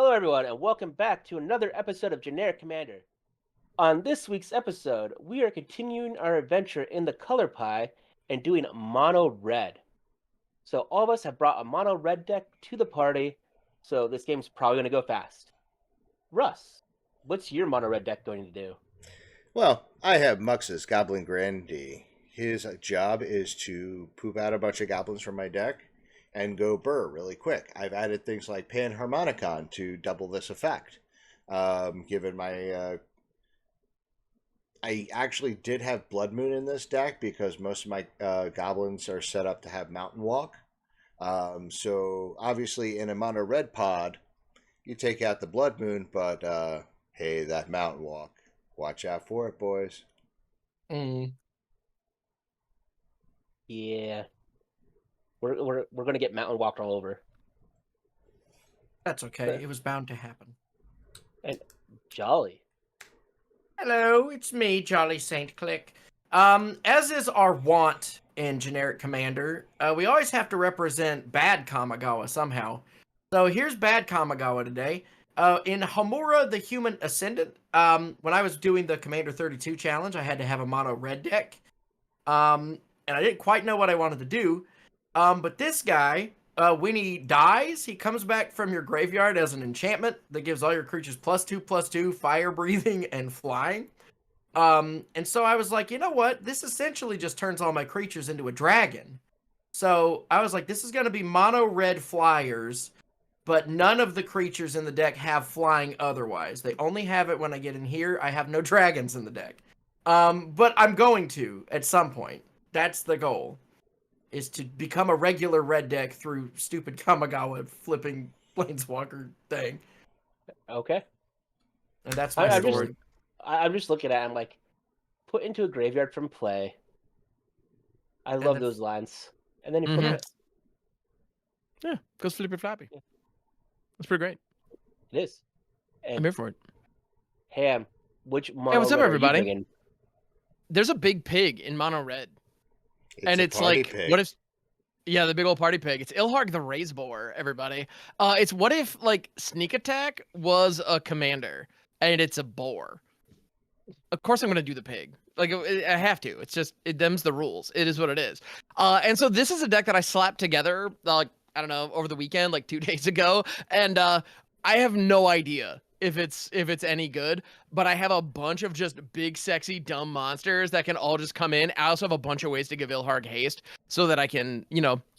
Hello, everyone, and welcome back to another episode of Generic Commander. On this week's episode, we are continuing our adventure in the color pie and doing mono red. So all of us have brought a mono red deck to the party, so this game's probably going to go fast. Russ, what's your mono red deck going to do? Well, I have Mux's Goblin Grandee. His job is to poop out a bunch of goblins from my deck and go burr really quick. I've added things like Panharmonicon to double this effect. Given my... I actually did have Blood Moon in this deck because most of my goblins are set up to have Mountain Walk. So obviously in a mono red pod, you take out the Blood Moon, but hey, that Mountain Walk. Watch out for it, boys. Yeah. We're going to get mountain walked all over. That's okay. It was bound to happen. And Jolly. Hello, it's me, Jolly Saint Click. As is our wont in Generic Commander, we always have to represent bad Kamigawa somehow. So here's bad Kamigawa today. In Hamura the Human Ascendant, when I was doing the Commander 32 challenge, I had to have a mono red deck. And I didn't quite know what I wanted to do. But this guy, when he dies, he comes back from your graveyard as an enchantment that gives all your creatures +2/+2, fire breathing, and flying. And so I was like, you know what? This essentially just turns all my creatures into a dragon. So I was like, this is going to be mono red flyers, but none of the creatures in the deck have flying otherwise. They only have it when I get in here. I have no dragons in the deck. But I'm going to at some point. That's the goal, is to become a regular red deck through stupid Kamigawa flipping Planeswalker thing. Okay. And that's my story. I'm just looking at it, I'm like, put into a graveyard from play. I love those lines. And then you put it. Yeah, goes flippy floppy. Yeah. That's pretty great. It is. And I'm here for it. Ham, which mono Hey, what's up, red are you everybody? bringing? There's a big pig in mono red. It's like, pig. what if... Yeah, the big old party pig. It's Ilharg the Razeboar, everybody. It's what if, like, Sneak Attack was a commander, and it's a boar? Of course I'm going to do the pig. Like, I have to. It's just, them's the rules. It is what it is. And so this is a deck that I slapped together, like, I don't know, over the weekend, like 2 days ago, and I have no idea if it's any good, but I have a bunch of just big, sexy, dumb monsters that can all just come in. I also have a bunch of ways to give Ilharg haste so that I can,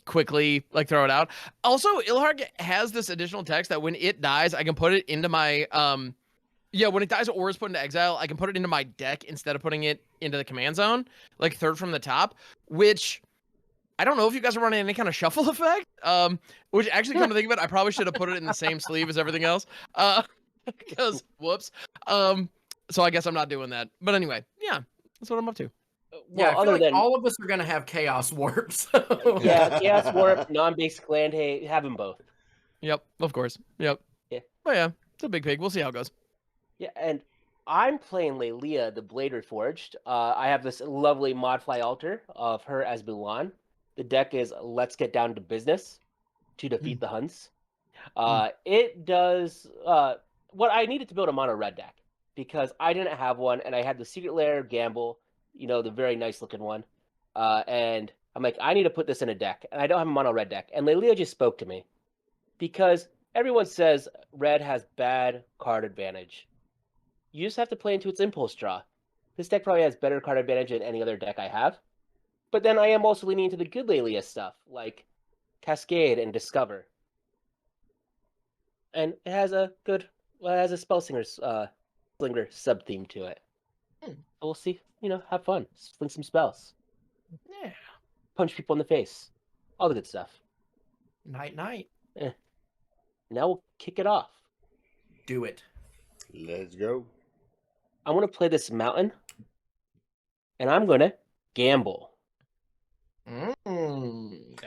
quickly, like, throw it out. Also, Ilharg has this additional text that when it dies, I can put it into my, when it dies or is put into exile, I can put it into my deck instead of putting it into the command zone, like third from the top, which... I don't know if you guys are running any kind of shuffle effect, which actually, come to think of it, I probably should have put it in the same sleeve as everything else, because, whoops. So I guess I'm not doing that. But anyway, yeah, that's what I'm up to. Yeah, I feel like all of us are going to have Chaos Warp. So. Yeah, Chaos Warp, non-basic land, hey, have them both. Yep, of course. Yep. Yeah. Oh yeah, it's a big pig. We'll see how it goes. Yeah, and I'm playing Lelia, the Blade Reforged. I have this lovely Modfly altar of her as Mulan. The deck is Let's Get Down to Business to defeat the Huns. It does what I needed to build a mono red deck because I didn't have one, and I had the Secret Lair Gamble, the very nice looking one. And I'm like, I need to put this in a deck, and I don't have a mono red deck. And Lelia just spoke to me because everyone says red has bad card advantage. You just have to play into its impulse draw. This deck probably has better card advantage than any other deck I have. But then I am also leaning into the good Lelia stuff, like Cascade and Discover. And it has a Spell Slinger sub-theme to it. So we'll see, have fun. Sling some spells. Yeah. Punch people in the face. All the good stuff. Night. Now we'll kick it off. Do it. Let's go. I'm going to play this mountain. And I'm going to gamble.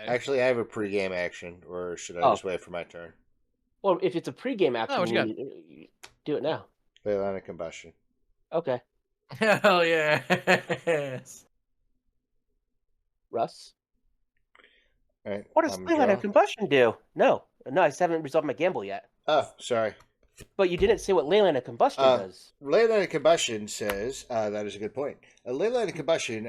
Actually, I have a pregame action, or should I just wait for my turn? Well, if it's a pregame action, you do it now. Leyline Combustion. Okay. Hell yes. Russ? All right, What does Leyline Combustion do? No, I just haven't resolved my gamble yet. Oh, sorry. But you didn't say what Leyline of Combustion does. Leyline of Combustion says that is a good point. Leyline of Combustion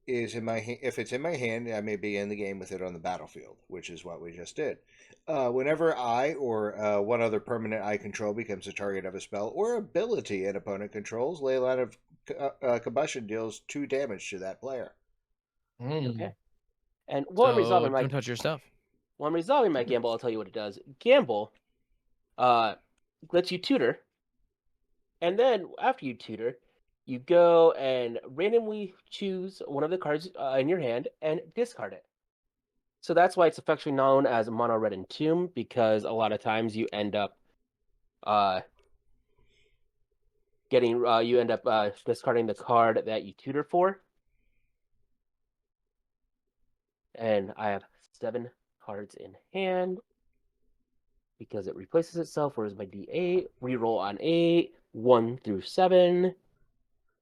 is in my if it's in my hand, I may be in the game with it on the battlefield, which is what we just did. Whenever I or one other permanent I control becomes the target of a spell or ability an opponent controls, Leyline of Combustion deals 2 damage to that player. Okay. And while I'm resolving don't touch your stuff. While I'm resolving my gamble, I'll tell you what it does. Gamble lets you tutor, and then after you tutor, you go and randomly choose one of the cards in your hand and discard it. So that's why it's affectionately known as MonoRed Entomb, because a lot of times you end up discarding the card that you tutor for. And I have 7 cards in hand because it replaces itself. Where's my D8? Reroll on 8. 1 through 7.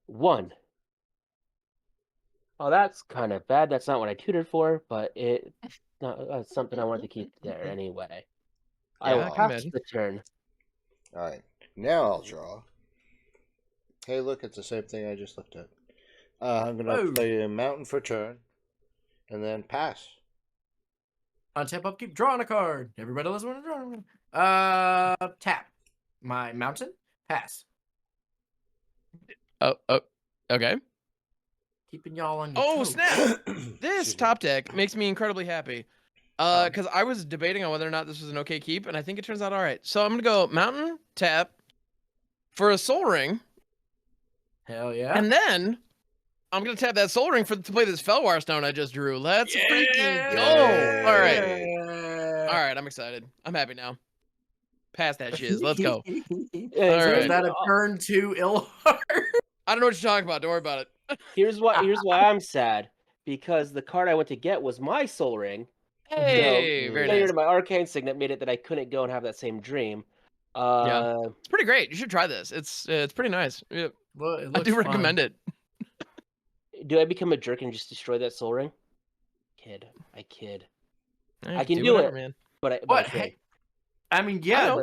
1. Oh, that's kind of bad. That's not what I tutored for, but it's something I wanted to keep there anyway. I will pass the turn. All right. Now I'll draw. Hey, look, it's the same thing I just looked at. I'm going to play a mountain for turn, and then pass. Untap upkeep, draw on a card. Everybody else want to draw. Tap. My mountain, pass. Oh, okay. Keeping y'all on your toes. Snap! This top deck makes me incredibly happy. Because I was debating on whether or not this was an okay keep, and I think it turns out all right. So I'm going to go mountain, tap, for a soul ring. Hell yeah. And then I'm going to tap that soul ring to play this Fellwar Stone I just drew. Let's freaking go! All right. All right, I'm excited. I'm happy now. Pass that shiz. Let's go. All right. Is that a turn 2 Ilhar? I don't know what you're talking about. Don't worry about it. Here's why I'm sad. Because the card I went to get was my soul ring. Hey, very nice. To my arcane signet made it that I couldn't go and have that same dream. Yeah, it's pretty great. You should try this. It's pretty nice. Yeah. Well, I do recommend it. Do I become a jerk and just destroy that soul ring? I kid. Hey, I can do whatever, it, man. but hey, I mean, yeah,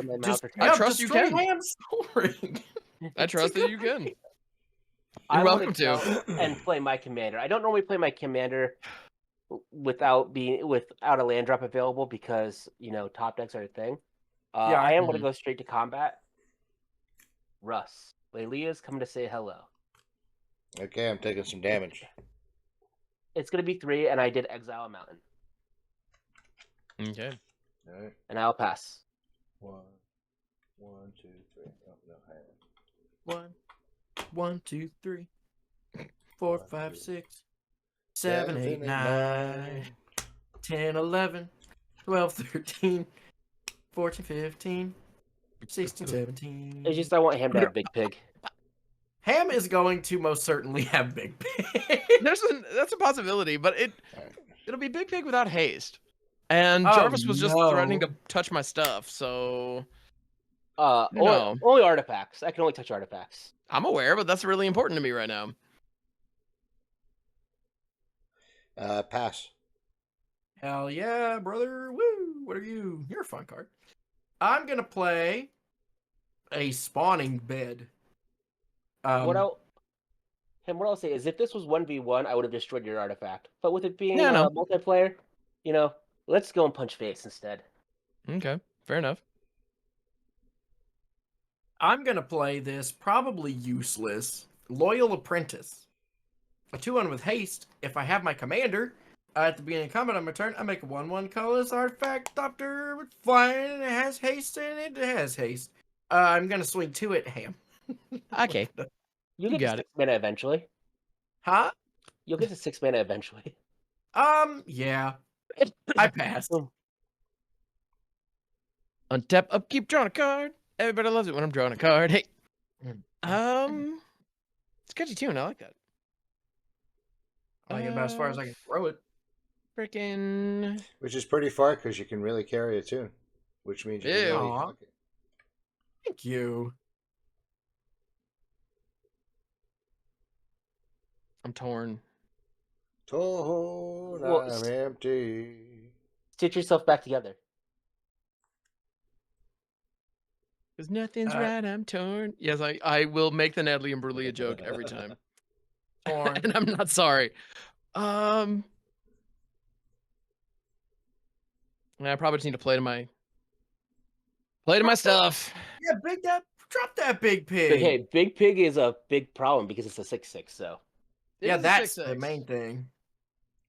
I trust you can. Ham's soul ring. I trust that you can. You're welcome to. And play my commander. I don't normally play my commander without a land drop available because top decks are a thing. I am going to go straight to combat. Russ, Leia's coming to say hello. Okay, I'm taking some damage. It's going to be 3, and I did exile a mountain. Okay. All right. And I'll pass. 1, 2, 3. Oh, no, hang on. 1, 2, 3, 4, 5, 6, 7, 8, 9, 10, 11, 12, 13, 14, 15, 16, 17. It's just I want him to have Big Pig. Ham is going to most certainly have Big Pig. That's a possibility, but it'll be Big Pig without haste. And Jarvis was just threatening to touch my stuff, so only artifacts. I can only touch artifacts. I'm aware, but that's really important to me right now. Pass. Hell yeah, brother. Woo. What are you? You're a fun card. I'm going to play a spawning bed. What I'll say is if this was 1v1, I would have destroyed your artifact. But with it being multiplayer, let's go and punch face instead. Okay, fair enough. I'm going to play this probably useless Loyal Apprentice. A 2-1 with haste. If I have my commander at the beginning of combat on my turn, I make a 1/1 colorless artifact doctor with flying, and it has haste, and it has haste. I'm going to swing 2 at Ham. Okay. You'll get to 6 mana eventually. Huh? You'll get to 6 mana eventually. Yeah. I passed. Untap, upkeep, drawing a card. Everybody loves it when I'm drawing a card. Hey. It's catchy tune. I like that. I like it about as far as I can throw it. Freaking. Which is pretty far because you can really carry a tune. Which means you can really fuck it. Thank you. I'm torn. I'm empty. Stitch yourself back together. Because nothing's Uh, right, I'm torn. Yes, I will make the Natalie Imbruglia joke every time. Torn. And I'm not sorry. I probably just need to play to my stuff. Yeah, drop that big But pig. hey, Big Pig is a big problem because it's a 6/6. So It Yeah, is a that's the 6/6. main thing.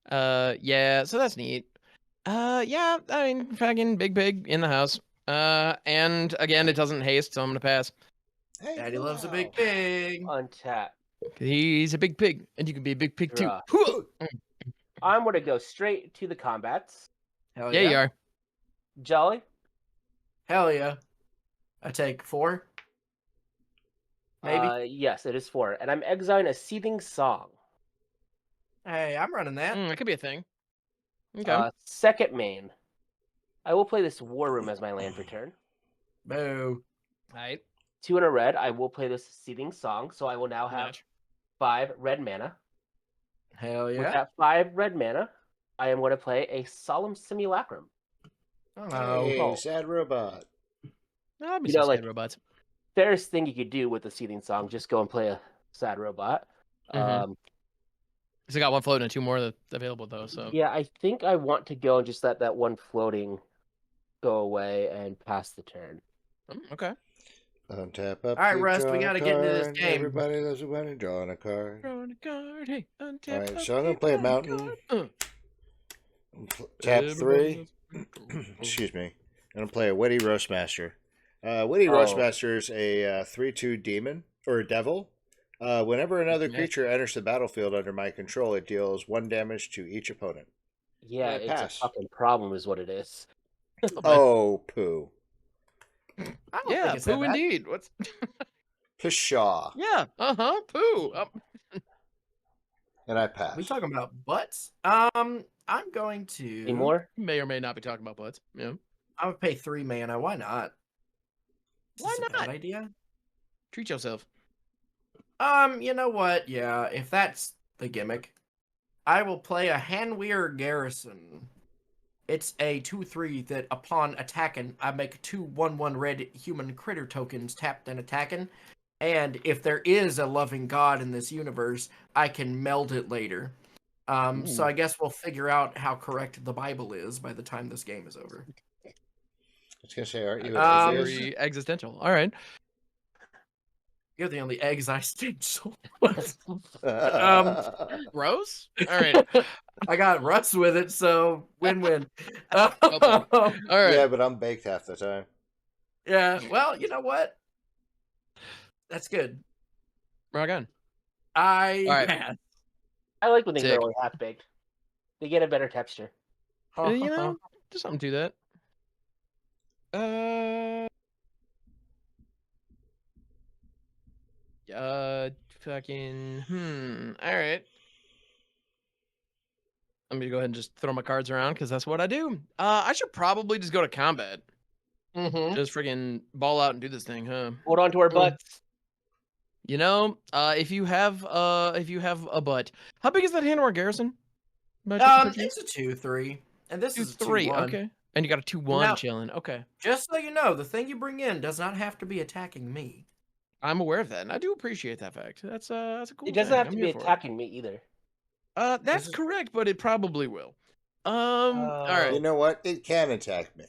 Yeah, so that's neat. Yeah, I mean, fucking Big Pig in the house. And again, it doesn't haste, so I'm gonna pass. Hey, Daddy go loves a out. big pig. untap. 'Cause he's a big pig, and you can be a big pig too. Draw. Hoo-ah! I'm gonna go straight to the combats. Hell Yeah, yeah. you are. Jolly. Hell yeah. I take 4. Maybe. Yes, it is 4, and I'm exiling a Seething Song. Hey, I'm running that. That could be a thing. Okay. Second main. I will play this War Room as my land for turn. Boo. Alright. 2 in a red. I will play this Seething Song, so I will now have Match. 5 red mana. Hell With yeah. that 5 red mana, I am going to play a Solemn Simulacrum. Oh. Hey, Oh. sad robot. I'll be You some know, sad like- robots. Fairest thing you could do with the Seething Song, just go and play a sad robot. Mhm. So I got one floating and 2 more that's available though. So Yeah, I think I want to go and just let that one floating go away and pass the turn. Okay. Untap up. All right, keep Russ, we drawing a gotta get into this card. game. Everybody loves it when you're drawing a card. Drawing a card. Hey, untap. Alright, up, so I'm gonna keep play a drawing mountain. card. Tap Everybody 3. loves- Excuse me. I'm gonna play a Witty Roastmaster. Witty Oh. Roastmaster is a 3/2 demon or a devil. Whenever another Yeah. creature enters the battlefield under my control, it deals 1 damage to each opponent. Yeah, Yeah, it's pass. a fucking problem, is what it is. Oh, poo. I don't Yeah, think it's that poo bad. indeed. What's Pshaw. Yeah, poo. And I pass. We talking about butts? I'm going to. Any more? May or may not be talking about butts. Yeah. I would pay 3 mana. Why not? Is Why this a not? bad idea? Treat yourself. You know what? Yeah, if that's the gimmick, I will play a Hanweir Garrison. It's a 2/3 that upon attacking, I make 2 1/1 red human critter tokens tapped and attacking. And if there is a loving god in this universe, I can meld it later. So I guess we'll figure out how correct the Bible is by the time this game is over. I was gonna say, aren't you Um, an atheist? Very existential. All right. You're the only eggs I stitched. Rose? All right. I got Russ with it, so win-win. All right. Yeah, but I'm baked half the time. Yeah, well, you know what? That's good. Rock on. I All right. pass. I like when things Sick. are only half baked. They get a better texture. You know, there's something to that. Fucking. All right. I'm gonna go ahead and just throw my cards around because that's what I do. I should probably just go to combat. Mhm. Just freaking ball out and do this thing, huh? Hold on to our butts. You know, if you have a butt, how big is that Hanwar Garrison? It's a 2/3, and this is a 2/3. 2/1. Okay, and you got a 2/1 Now- chilling. Okay, Just so you know, the thing you bring in does not have to be attacking me. I'm aware of that, and I do appreciate that fact. That's a cool. It doesn't thing. have I'm to be here for it. attacking me either. That's is- correct, but it probably will. All right. You know what? It can attack me.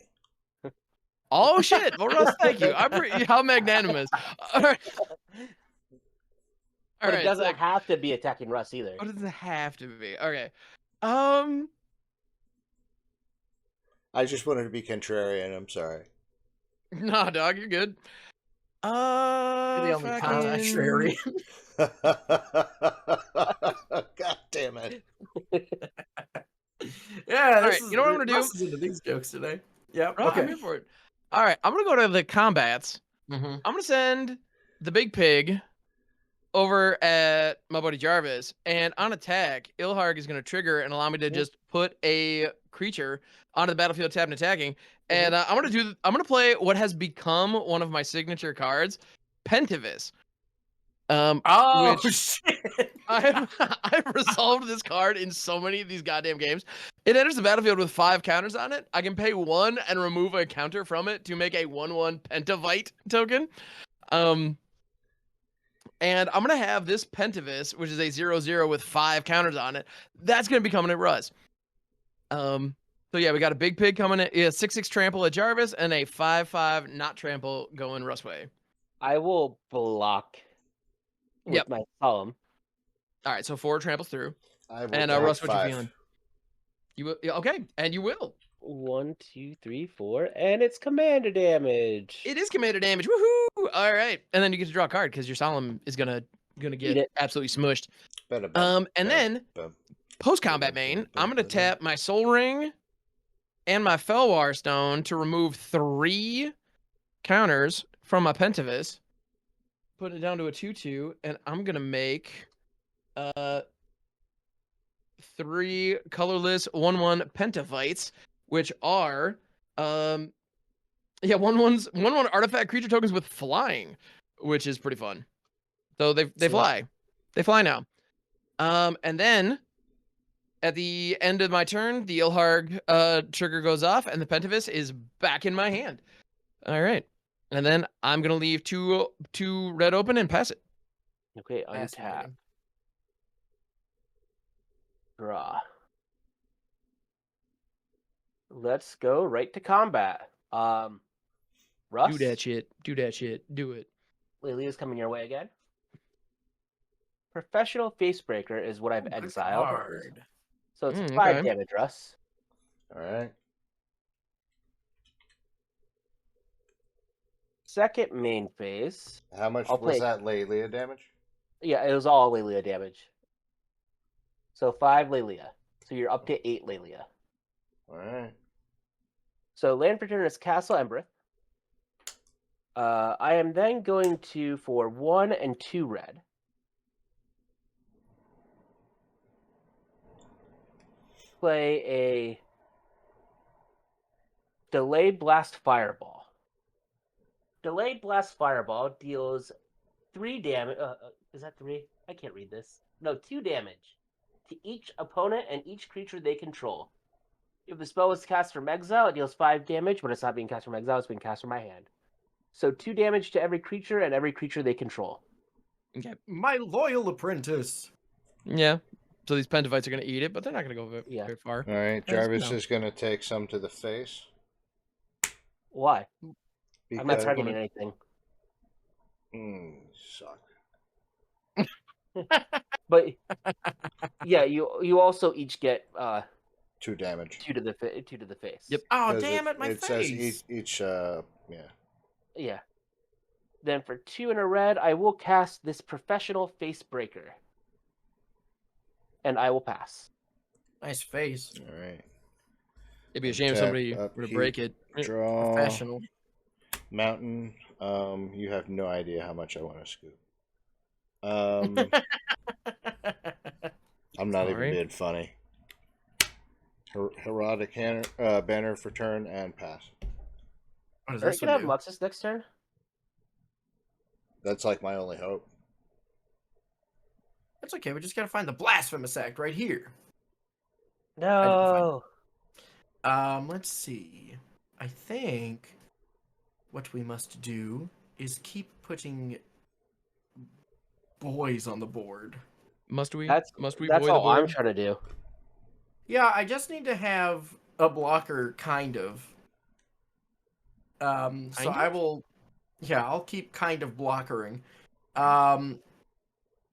Oh shit! Well, Russ, thank you. How magnanimous. All right. All But right. it doesn't sick. have to be attacking Russ either. What does it have to be? Okay. I just wanted to be contrarian. I'm sorry. Nah, dog, you're good. You're the only contrary. God damn it. Yeah, right, you know what I'm gonna do? Russ is into these jokes today. Yep. Oh, I'm Okay. here for it. All right, I'm gonna go to the combats. Mhm. I'm gonna send the big pig over at my buddy Jarvis, and on attack, Ilharg is gonna trigger and allow me to just put a creature onto the battlefield, tapped and attacking. And I'm gonna play what has become one of my signature cards, Pentavis. Oh which shit! I've resolved this card in so many of these goddamn games. It enters the battlefield with 5 counters on it. I can pay 1 and remove a counter from it to make a 1/1 Pentavite token. And I'm gonna have this Pentavis, which is a 0/0 with 5 counters on it. That's gonna be coming at Russ. So yeah, we got a big pig coming in. Yeah, 6/6 trample at Jarvis and a 5/5 not trample going Russ way. I will block with Yep. my solemn. All right, so 4 tramples through. I will And take Russ, what you 5. feeling? You will, yeah, okay, and you will. 1, 2, 3, 4, and it's commander damage. It is commander damage. Woohoo! All right, and then you get to draw a card because your solemn is gonna Eat get it. absolutely smushed. Bada And then post combat main, I'm gonna tap my Soul Ring and my Felwar Stone to remove 3 counters from my Pentavis. Put it down to a 2/2, and I'm gonna make 3 colorless 1/1 Pentavites, which are 1/1 artifact creature tokens with flying, which is pretty fun. So they fly. They fly now. And then at the end of my turn, the Ilharg trigger goes off, and the Pentavis is back in my hand. All right. And then I'm gonna leave 2 red open and pass it. Okay, untap. Fascinating. Draw. Let's go right to combat. Russ, Do that shit. Do that shit. Do it. Lilia's coming your way again. Professional Facebreaker is what I've Good exiled. card. So it's 5 okay. damage, Russ. All right. Second main phase. How much I'll was play- that Lelia damage? Yeah, it was all Lelia damage. So 5 Lelia. So you're up to 8 Lelia. All right. So land for turn is Castle Embereth. I am then going to, for 1 and 2 red, play a Delayed Blast Fireball. Delayed Blast Fireball deals 3 damage. Is that 3? I can't read this. No, 2 damage to each opponent and each creature they control. If the spell is cast from exile, it deals 5 damage, but it's not being cast from exile, it's being cast from my hand. So 2 damage to every creature and every creature they control. Okay. My loyal apprentice. Yeah. So these Pentavites are gonna eat it, but they're not gonna go very far. All right. Yes, Jarvis no. is going to take some to the face. Why? I'm not Because targeting anything. suck. But yeah, you also each get 2 damage. 2 to the face. Yep. Oh, 'Cause damn it, my it face. says each yeah. Yeah. Then for 2 and a red, I will cast this Professional Facebreaker. And I will pass. Nice face. All right. It'd be a shame if Tap, somebody were to upkeep, break it. Draw. Professional. Mountain. You have no idea how much I want to scoop. I'm not even Sorry. being funny. Herodic banner for turn and pass. What does Are you this gonna have one do? Muxus next turn? That's like my only hope. That's okay. We just gotta find the blasphemous act right here. No. Let's see. I think what we must do is keep putting boys on the board. Must we? That's Must we That's void the all I'm board? trying to do. Yeah, I just need to have a blocker, kind of. So Kind I of? will. Yeah, I'll keep kind of blockering.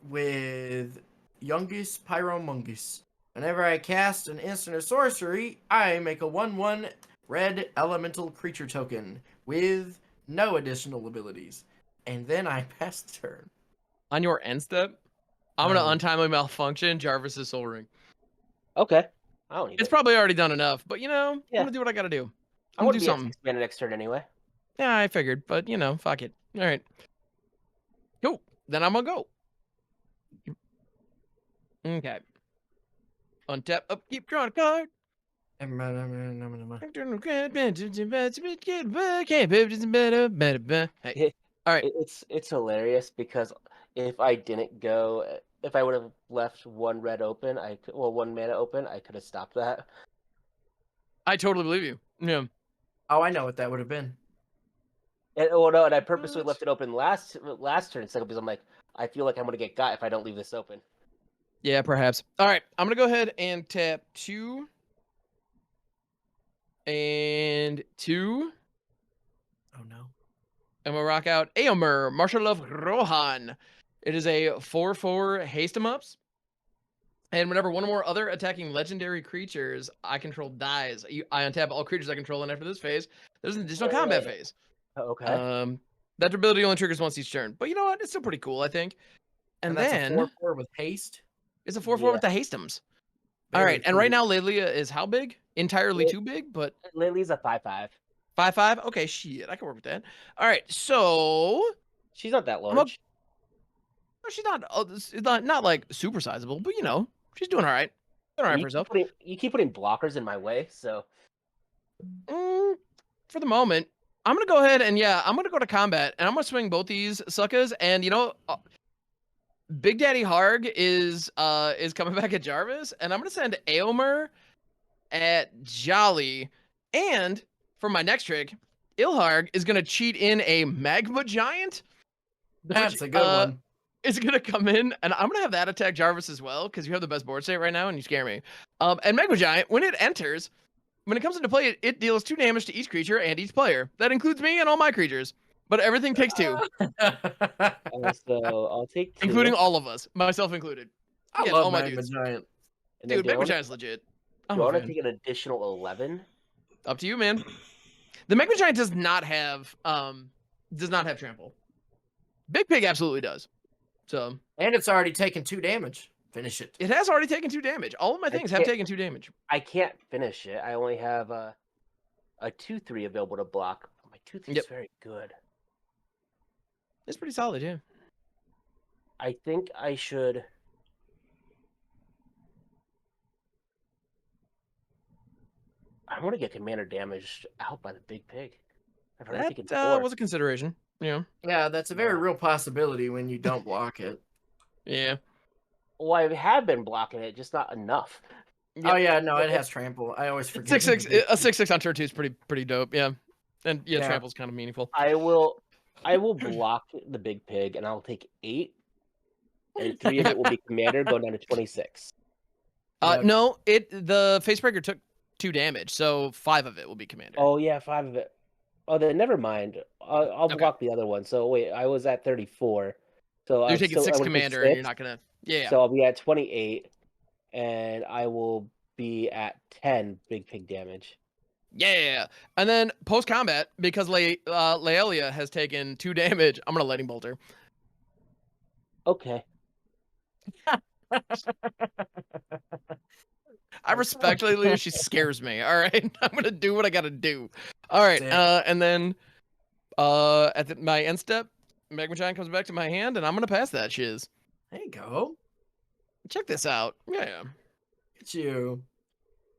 With Youngus Pyromungus. Whenever I cast an instant or sorcery, I make a 1/1 red elemental creature token with no additional abilities. And then I pass the turn. On your end step, I'm gonna Oh. untimely malfunction Jarvis's Soul Ring. Okay. I don't need It's it. probably already done enough, but Yeah. I'm gonna do what I gotta do. I I'm want gonna to do be something. at 6 mana next turn anyway. Yeah, I figured, but fuck it. All right. Cool. Then I'm gonna go. Okay. Untap, upkeep, draw a card. Hey. All right. It's hilarious because if I didn't go, if I would have left one red open, one mana open, I could have stopped that. I totally believe you. Yeah. Oh, I know what that would have been. And no, and I purposely left it open last turn second because I'm like, I feel like I'm gonna get got if I don't leave this open. Yeah, perhaps. All right, I'm gonna go ahead and tap 2 and 2. Oh no. I'm gonna rock out Aomer, Marshal of Rohan. It is a 4/4 haste 'em ups. And whenever one or more other attacking legendary creatures I control dies, I untap all creatures I control, and after this phase, there's an additional combat phase. Okay. That ability only triggers once each turn, but you know what? It's still pretty cool, I think. And that's then a 4/4 with haste. It's a 4/4 with the hastems. All right, and right now Lelia is how big? Entirely too big, but Lily's a 5/5. 5/5. Okay, shit, I can work with that. All right, so she's not that large. She's not like super sizable, but you know, she's doing all right. Doing all right for herself. You keep putting blockers in my way, so for the moment, I'm gonna go ahead and I'm gonna go to combat, and I'm gonna swing both these suckers. And you know, Big Daddy Harg is coming back at Jarvis, and I'm gonna send Aomer at Jolly, and for my next trick, Ilharg is gonna cheat in a Magma Giant. That's a good one. It's gonna come in, and I'm gonna have that attack Jarvis as well, because you have the best board state right now, and you scare me. And Magma Giant, when it enters, when it comes into play, it deals 2 damage to each creature and each player. That includes me and all my creatures, but everything takes 2. So I'll take 2. Including all of us, myself included. I love Magma Giant. Dude, Magma Giant's legit. Do you want to take an additional 11? Up to you, man. The Magma Giant does not have trample. Big Pig absolutely does. So, and it's already taken 2 damage. Finish it. It has already taken 2 damage. All of my things have taken 2 damage. I can't finish it. I only have a 2/3 available to block. My 2/3 is very good. It's pretty solid, yeah. I think I should. I want to get commander damaged out by the Big Pig. That was a consideration. Yeah. Yeah, that's a very real possibility when you don't block it. Yeah. Well, I have been blocking it, just not enough. Yep. Oh yeah, no, it has trample. I always forget. 6/6, a 6/6 on turn 2 is pretty dope. Yeah, and trample's kind of meaningful. I will block the Big Pig, and I'll take 8, and 3 of it will be commander, going down to 26. No, the Facebreaker took 2 damage, so 5 of it will be commander. Oh yeah, 5 of it. Oh, then never mind. I'll block the other one. So wait, I was at 34. So you're taking 6 commander, and you're not gonna. Yeah. So I'll be at 28, and I will be at 10 Big Pig damage. Yeah, and then post combat, because Leelia has taken 2 damage, I'm gonna Lightning Bolt her. Okay. I respect Leelia. She scares me. All right, I'm gonna do what I gotta do. All right, and then at my end step, Magma Giant comes back to my hand, and I'm gonna pass that shiz. There you go. Check this out. Yeah. It's you.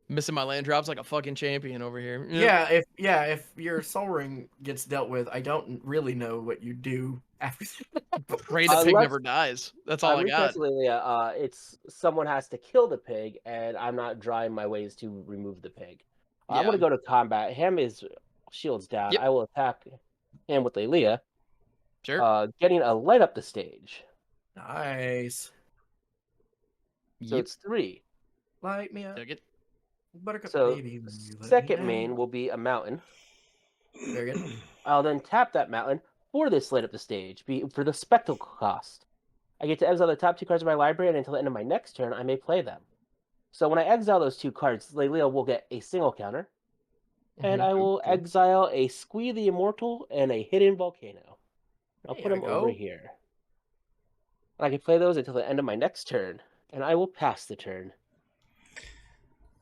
Missing my land drops like a fucking champion over here. Yeah, if your Soul Ring gets dealt with, I don't really know what you do after. Pray the pig never dies. That's all I got. It's someone has to kill the pig, and I'm not drawing my ways to remove the pig. I'm gonna go to combat. Him is shields down. I will attack him with Lelia. Sure. Getting a light up the stage. Nice. So it's 3. Light me up. Take it. So second main will be a mountain. Very good. I'll then tap that mountain for this light up the stage, for the spectacle cost. I get to exile the top 2 cards of my library, and until the end of my next turn, I may play them. So when I exile those 2 cards, Lelia will get a single counter, and I will exile a Squee the Immortal and a Hidden Volcano. I'll put them over here. And I can play those until the end of my next turn, and I will pass the turn.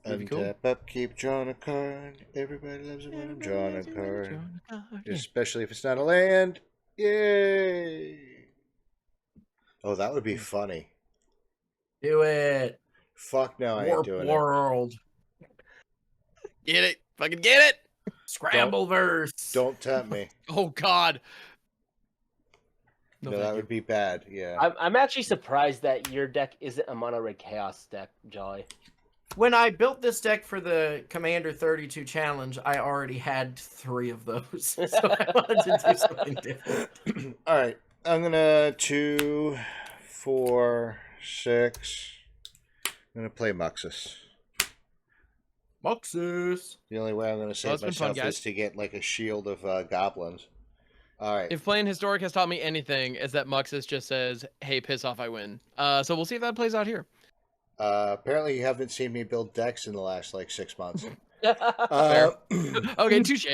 Untap up, keep drawing a card. Everybody loves it when I'm drawing a card. Especially if it's not a land. Yay! Oh, that would be funny. Do it. Fuck no, I ain't doing World. Get it. Fucking get it. Scrambleverse. Don't tempt me. Oh, God. No, thank that you. would be bad. Yeah. I'm actually surprised that your deck isn't a MonoRed Chaos deck, Jolly. When I built this deck for the Commander 32 challenge, I already had 3 of those, so I wanted to do something different. All right. I'm gonna 2, 4, 6. I'm gonna play Muxus. Muxus. The only way I'm gonna save it's been fun, myself guys. is to get like a shield of goblins. All right. If playing Historic has taught me anything, is that Muxus just says, "Hey, piss off, I win." So we'll see if that plays out here. Apparently, you haven't seen me build decks in the last like 6 months. Fair. Okay, touche.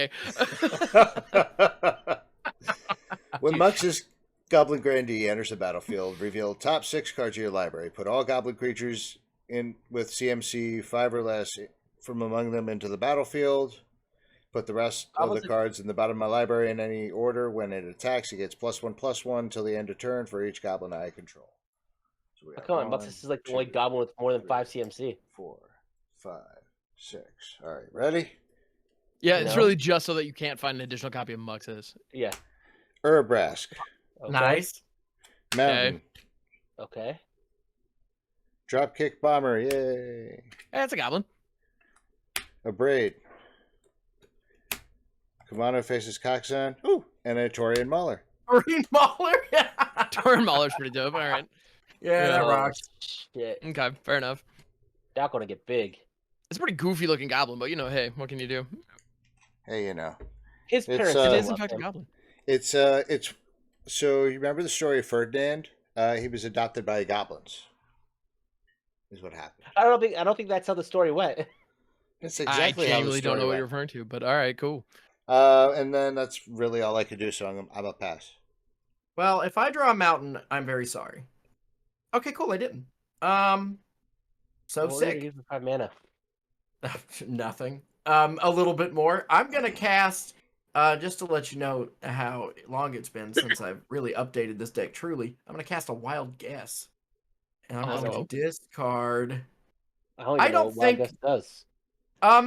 When Muxus Goblin Grandee enters the battlefield, reveal top 6 cards of your library. Put all goblin creatures in with CMC 5 or less from among them into the battlefield. Put the rest of the cards in the bottom of my library in any order. When it attacks, it gets +1/+1 until the end of turn for each goblin I control. So Come on, Muxus is like the only goblin with more than 5 CMC. 4, 5, 6. All right, ready? Yeah, it's No? really just so that you can't find an additional copy of Muxus. Yeah. Urbrask, Okay. Nice. Mountain, Okay. Dropkick Bomber, yay! It's a goblin. A Braid. Kamano faces Coxon, ooh, and a Torian Mauler. Green Mauler. Torn Mauler's pretty dope. All right. Yeah, that Oh, rocks. shit. Okay, fair enough. That's gonna get big. It's a pretty goofy looking goblin, but hey, what can you do? Hey, you know. His It's, parents uh, It still is in love fact a him. goblin. It's so you remember the story of Ferdinand? He was adopted by the goblins. Is what happened. I don't think that's how the story went. That's I exactly how the genuinely story don't know what went. you're referring to, but all right, cool. And then that's really all I could do, so I'm a pass. Well, if I draw a mountain, I'm very sorry. Okay, cool. I didn't. So What are you sick. using for 5 mana? Nothing. A little bit more. I'm gonna cast. Just to let you know how long it's been since I've really updated this deck. Truly, I'm gonna cast a Wild Guess, and I'm Awesome. going to discard. I don't even I know don't what Wild think- Guess does.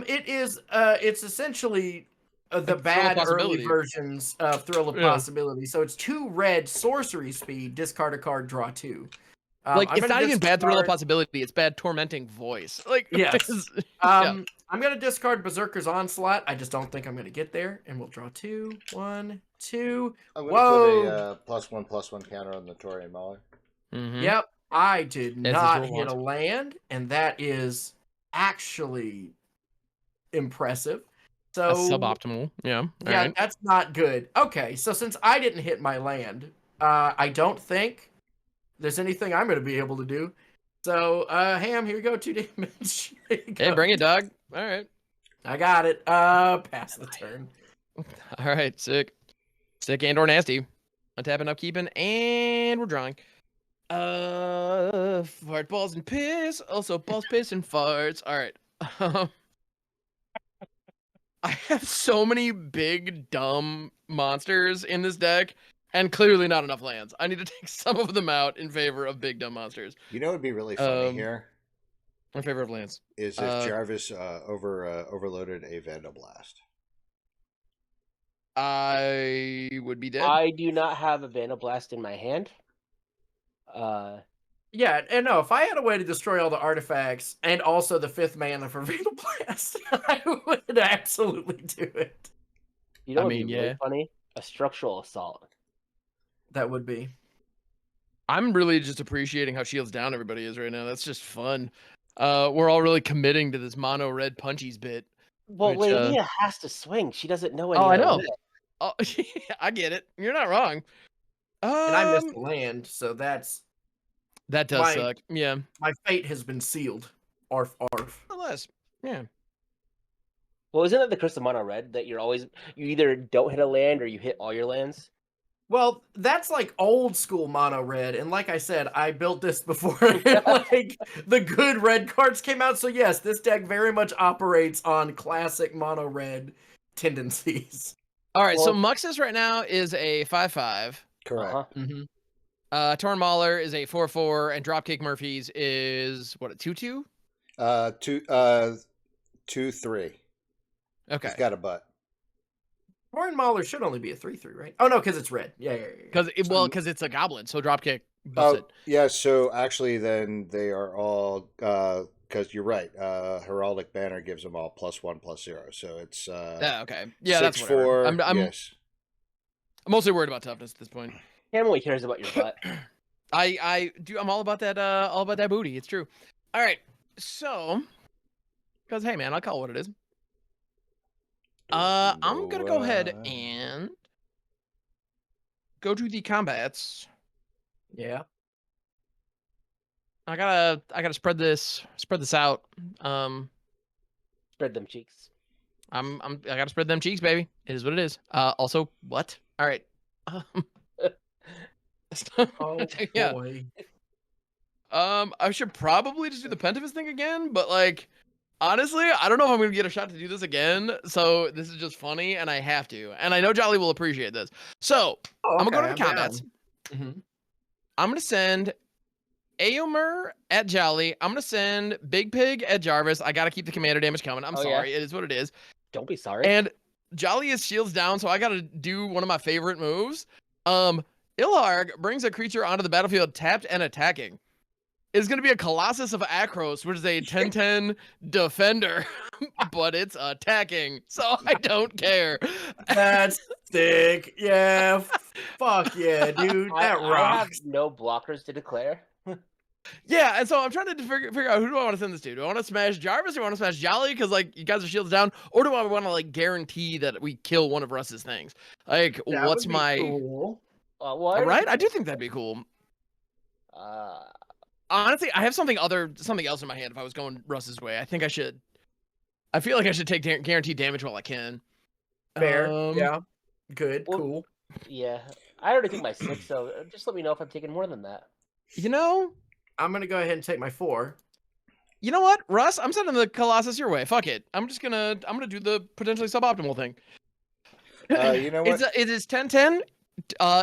It is. It's essentially the Thrill of bad early Possibility. versions of Thrill of Yeah. Possibility. So it's 2 red sorcery speed. Discard a card. Draw 2. Like, I'm it's gonna not even bad thrill of discard- possibility. It's bad tormenting voice. Like, Yes. it's- I'm gonna discard Berserker's Onslaught. I just don't think I'm gonna get there, and we'll draw 2. 1, 2. I'm Whoa. gonna put a +1/+1 counter on the Torian Mauler. Mhm. Yep, I did As is not your hit a want. land, and that is actually impressive. So That's suboptimal. Yeah. All yeah, right. that's not good. Okay, so since I didn't hit my land, I don't think there's anything I'm gonna be able to do. So, Ham, here you go, 2 damage. There you Hey, go. bring it, dog. All right. I got it. Pass the turn. All right. Sick. Sick and or nasty. Untapping, upkeeping, and we're drawing. Fart balls and piss. Also balls, piss, and farts. All right. I have so many big dumb monsters in this deck, and clearly not enough lands. I need to take some of them out in favor of big dumb monsters. You know what would be really funny Um, here In favor of lands. is if Jarvis overloaded a Vandal Blast. I would be dead. I do not have a Vanoblast in my hand. Yeah, and no, if I had a way to destroy all the artifacts and also the 5th mana for Fatal Blast, I would absolutely do it. You know I what would mean, be really yeah. funny? A Structural Assault. That would be. I'm really just appreciating how shields down everybody is right now. That's just fun. We're all really committing to this mono red punchies bit. Well, Which, Leia has to swing. She doesn't know any Oh, I other know. way. Oh, I get it. You're not wrong. And I missed the land, so that's That does my- suck. Yeah. my fate has been sealed. Arf arf. More or less. Yeah. Well, isn't it the curse of Mono Red that you either don't hit a land or you hit all your lands? Well, that's like old school mono red, and like I said, I built this before like the good red cards came out. So yes, this deck very much operates on classic mono red tendencies. All right. So Well- Muxus right now is a 5/5. Correct. Uh-huh. Mm-hmm. Torn Mauler is a 4/4, and Dropkick Murphys is what, a 2/2? 2, 3. Okay. He's got a butt. Warren Mauler should only be a 3/3, right? Oh no, because it's red. Yeah. Because it's a goblin, so dropkick buffs it. Yeah, so actually then they are all because you're right. Heraldic Banner gives them all +1/+0. So it's Yeah, okay. Yeah, that's 6/4. whatever. I'm Yes. mostly worried about toughness at this point. Family cares about your butt. I do. I'm all about that booty. It's true. All right. So, because hey, man, I'll call it what it is. I'm gonna go ahead and go to the combats. Yeah. I gotta spread this out. Spread them cheeks. I gotta spread them cheeks, baby. It is what it is. Also, what? All right. Oh Yeah. boy. I should probably just do the Pentavus thing again, but like, honestly, I don't know if I'm gonna get a shot to do this again. So this is just funny, and I have to. And I know Jolly will appreciate this. So I'm gonna go to the combats. Mm-hmm. I'm gonna send Aomer at Jolly. I'm gonna send Big Pig at Jarvis. I gotta keep the commander damage coming. I'm sorry, it is what it is. Don't be sorry. And Jolly is shields down, so I gotta do one of my favorite moves. Ilharg brings a creature onto the battlefield tapped and attacking. It's going to be a Colossus of Akros, which is a 10/10 defender, but it's attacking, so I don't care. That's sick. Yeah. Fuck yeah, dude. That I have rocks. no blockers to declare. Yeah, and so I'm trying to figure out who do I want to send this to. Do I want to smash Jarvis or do I want to smash Jolly because like you guys are shields down, or do I want to like guarantee that we kill one of Russ's things? Like, That what's would be my cool. Well, right? I do think that'd be cool. Honestly, I have something else in my hand. If I was going Russ's way, I think I should. I feel like I should take guaranteed damage while I can. Fair. Yeah. Good. Well, cool. Yeah, I already think my 6, so just let me know if I'm taking more than that. You know, I'm gonna go ahead and take my 4. You know what, Russ? I'm sending the Colossus your way. Fuck it. I'm gonna do the potentially suboptimal thing. You know what? It is 10/10,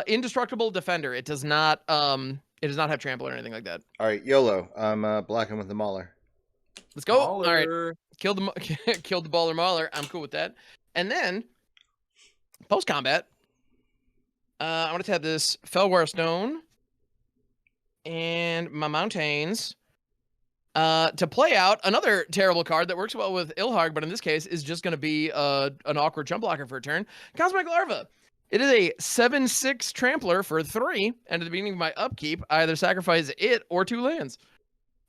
indestructible defender. It does not have trample or anything like that. All right, YOLO. I'm blocking with the Mauler. Let's go. Mauler. All right, killed the baller Mauler. I'm cool with that. And then post combat, I want to have this Felwar Stone and my Mountains. To play out another terrible card that works well with Ilharg, but in this case is just going to be an awkward jump blocker for a turn. Cosmic Larva. It is a 7/6 trampler for 3, and at the beginning of my upkeep, I either sacrifice it or 2 lands.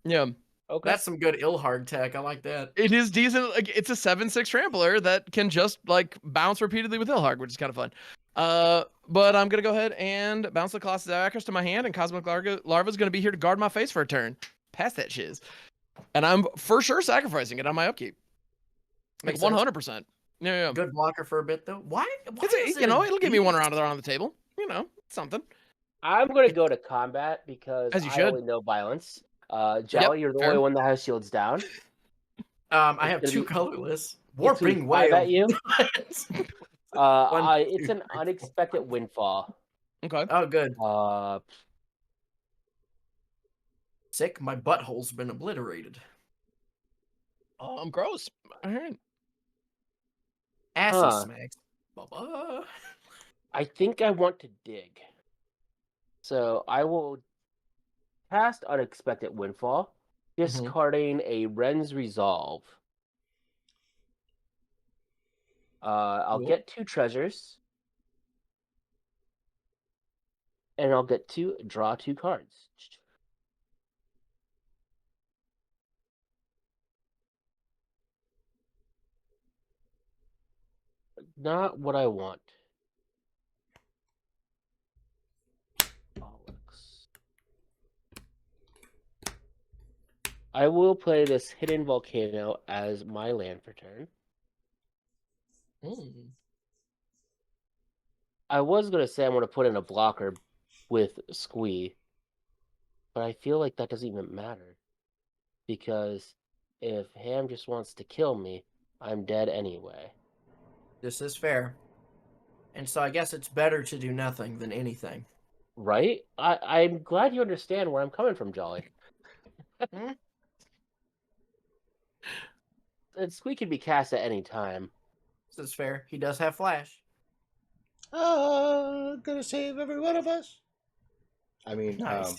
Yeah. Okay. That's some good Ilharg tech. I like that. It is decent. Like, it's a 7/6 trampler that can just like bounce repeatedly with Ilharg, which is kind of fun. But I'm gonna go ahead and bounce the Colossus Akros to my hand, and Cosmic Larva is gonna be here to guard my face for a turn. Pass that shiz. And I'm for sure sacrificing it on my upkeep. Like 100%. Yeah. Good blocker for a bit though. Why It'll give me one around the table. Something. I'm going to go to combat because As you I should. only know violence. Jolly, you're the only one that has shields down. I have It's 2 gonna be- colorless. It's gonna be Warping 5 Whale. at you. One, It's an two, unexpected windfall. Okay. Oh, good. Sick. My butthole's been obliterated. I'm gross. All right. Assy smacks. Baba. I think I want to dig. So I will cast Unexpected Windfall, discarding a Ren's Resolve. I'll Cool. get 2 treasures. And I'll get to draw 2 cards. Not what I want. I will play this Hidden Volcano as my land for turn. I was going to say I'm going to put in a blocker with Squee, but I feel like that doesn't even matter. Because if Ham just wants to kill me, I'm dead anyway. This is fair. And so I guess it's better to do nothing than anything. Right? I'm glad you understand where I'm coming from, Jolly. And Squee can be cast at any time. This is fair. He does have flash. Gonna save every one of us. I mean, Nice.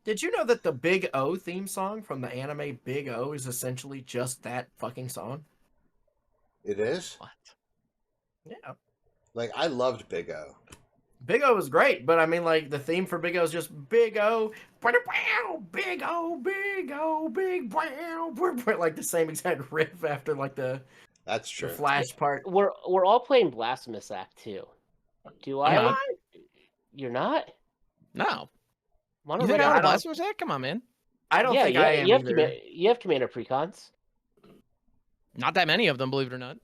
Did you know that the Big O theme song from the anime Big O is essentially just that fucking song? it is. What? Yeah. Like, I loved Big O. Big O was great, but I mean, like, the theme for Big O is just Big O, Big O, Big O, Big Wow, like the same exact riff after like the That's true. flash part. We're all playing Blasphemous Act 2. Do I'm I? not. You're not? No. MonoRed You think Yeah, I I want to don't- blasphemous act? Come on, man. I don't yeah, think yeah, I am you have either. you have Commander Precons. Not that many of them, believe it or not.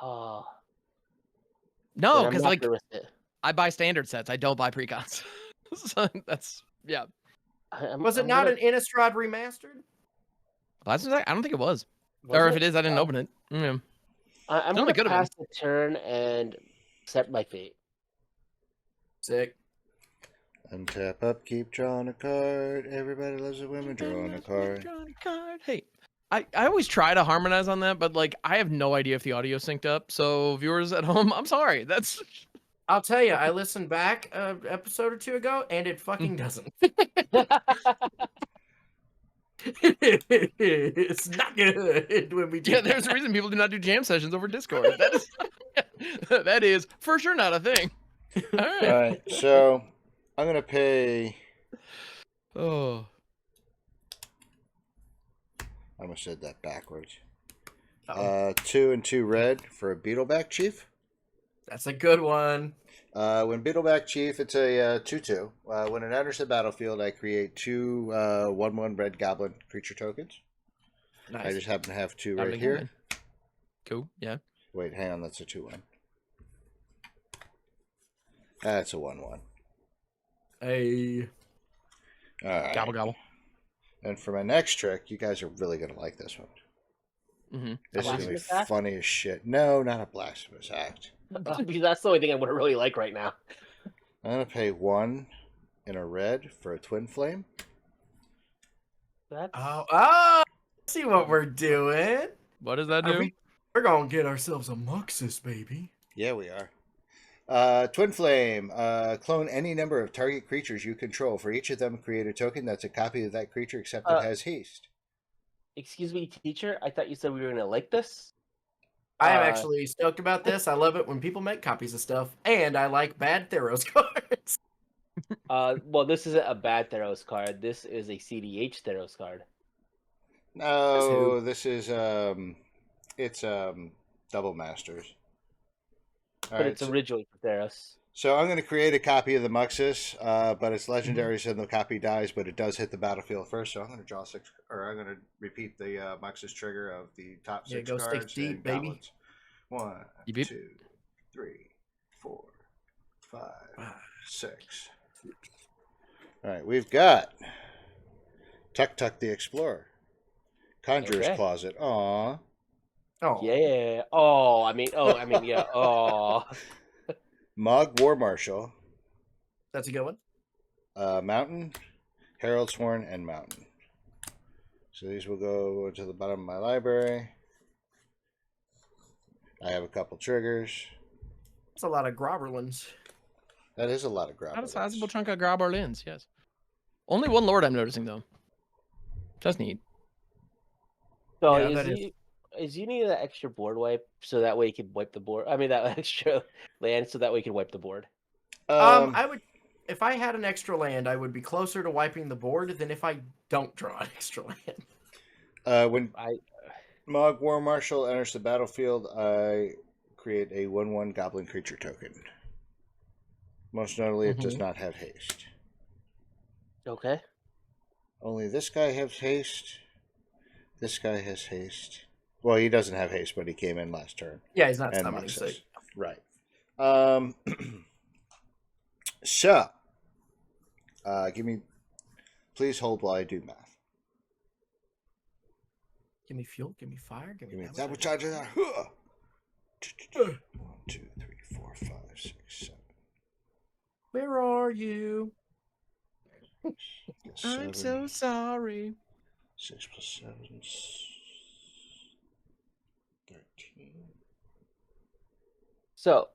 Oh, No, then I'm because not like gonna risk it. I buy standard sets. I don't buy precons. So that's yeah. Was it not an Innistrad remastered? Blasphemous act? I don't think it was. Or if it is, I didn't open it. Yeah. I'm only gonna could have pass the turn and accept my fate. Sick. Untap upkeep, drawing a card. Everybody loves a woman drawing a card. Hey, I always try to harmonize on that, but like I have no idea if the audio synced up. So viewers at home, I'm sorry. That's I'll tell you, I listened back an episode or two ago, and it fucking doesn't. It's not good when we do yeah. There's that. a reason people do not do jam sessions over Discord. That is that is for sure not a thing. All right. All right, so I'm gonna pay. Oh. I almost said that backwards. Uh-oh. 2 and 2 red for a Beetleback Chief. That's a good one. When Beetleback Chief, it's a 2/2. When it enters the battlefield, I create 2 1/1 red goblin creature tokens. Nice. I just happen to have 2 Goblin right here. goblin. Cool. Yeah. Wait, hang on, that's a 2/1. That's a 1/1. Hey. All right. Gobble gobble. And for my next trick, you guys are really gonna like this one. Mm-hmm. This is gonna be Blasphemous Act? funny as shit. No, not a blasphemous act. Because that's the only thing I would really like right now. I'm gonna pay 1 in a red for a twin flame. That's Oh, see what we're doing. What does that Are do? We're gonna get ourselves a Muxus, baby. Yeah, we are. Twin Flame. Clone any number of target creatures you control. For each of them, create a token that's a copy of that creature except it has haste. Excuse me, teacher. I thought you said we were gonna like this. I am actually stoked about this. I love it when people make copies of stuff, and I like bad Theros cards. Well, this isn't a bad Theros card. This is a CDH Theros card. No, this is it's Double Masters. All But right, it's originally for Theros. so I'm going to create a copy of the Muxus, but it's legendary, so the copy dies, but it does hit the battlefield first. So I'm going to draw 6, or I'm going to repeat the Muxus trigger of the top 6 go cards. 6 deep, and baby. goblins. 1, Yeep. 2, 3, 4, 5, 6. All right, we've got Tuk Tuk the Explorer, Conjurer's Okay. Closet. Aw. Oh, Yeah. Yeah. Oh. Mog War Marshal, that's a good one. Mountain, Herald's Horn, and Mountain. So these will go to the bottom of my library. I have a couple triggers. That's a lot of Groberlins. That is a lot of Not a grapple. sizable chunk of Grab Orleans, yes. Only one lord I'm noticing though. That's neat. So Yeah, that is you need that extra board wipe so that way you can wipe the board? I mean that extra land so that way you can wipe the board. I would, if I had an extra land, I would be closer to wiping the board than if I don't draw an extra land. When I Mog War Marshal enters the battlefield, I create a 1/1 Goblin creature token. Most notably, it does not have haste. okay. Only this guy has haste. This guy has haste. Well, he doesn't have haste, but he came in last turn. Yeah, he's not And summoning Muxus. sick. Right. So, please hold while I do math. Give me fuel, give me fire, give Give me me that which I desire. 1, 2, 3, 4, 5, 6, 7. Where are you? I'm so sorry. 6 plus 7, 13. So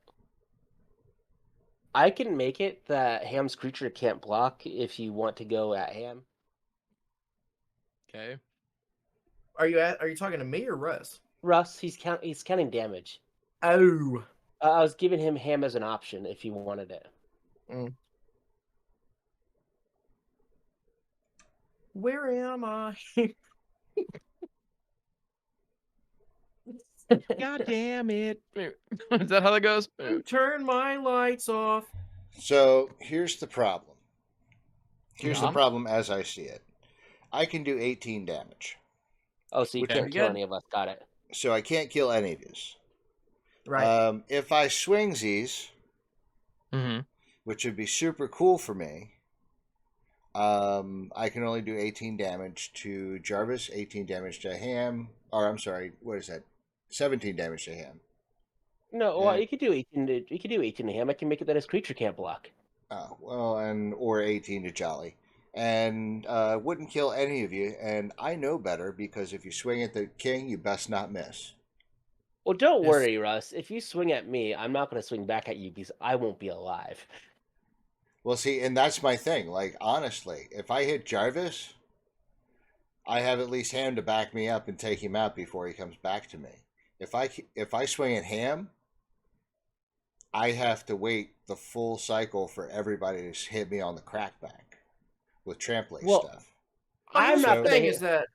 I can make it that Ham's creature can't block if you want to go at Ham. Okay. Are you talking to me or Russ? Russ, he's counting damage. Oh. I was giving him Ham as an option if you wanted it. Where am I? God damn it. Is that how that goes? Turn my lights off. So here's the problem. Here's the Yeah. problem as I see it. I can do 18 damage. Oh, so you Which can't is kill good. any of us. Got it. So I can't kill any of these. Right. If I swingsies, Mm-hmm. which would be super cool for me, I can only do 18 damage to Jarvis, 18 damage to Ham, or I'm sorry, what is that? 17 damage to Ham. No, well, Yeah. you could do 18 to you could do 18 to Ham. I can make it that his creature can't block. Oh, well, or 18 to Jolly. And wouldn't kill any of you, and I know better because if you swing at the king, you best not miss. Well, don't Yes. worry, Russ. If you swing at me, I'm not going to swing back at you because I won't be alive. Well, see, and that's my thing. Like, honestly, if I hit Jarvis, I have at least Ham to back me up and take him out before he comes back to me. If I swing at Ham, I have to wait the full cycle for everybody to hit me on the crackback with trampling Well, stuff. I'm I'm not not gonna thing hit. is that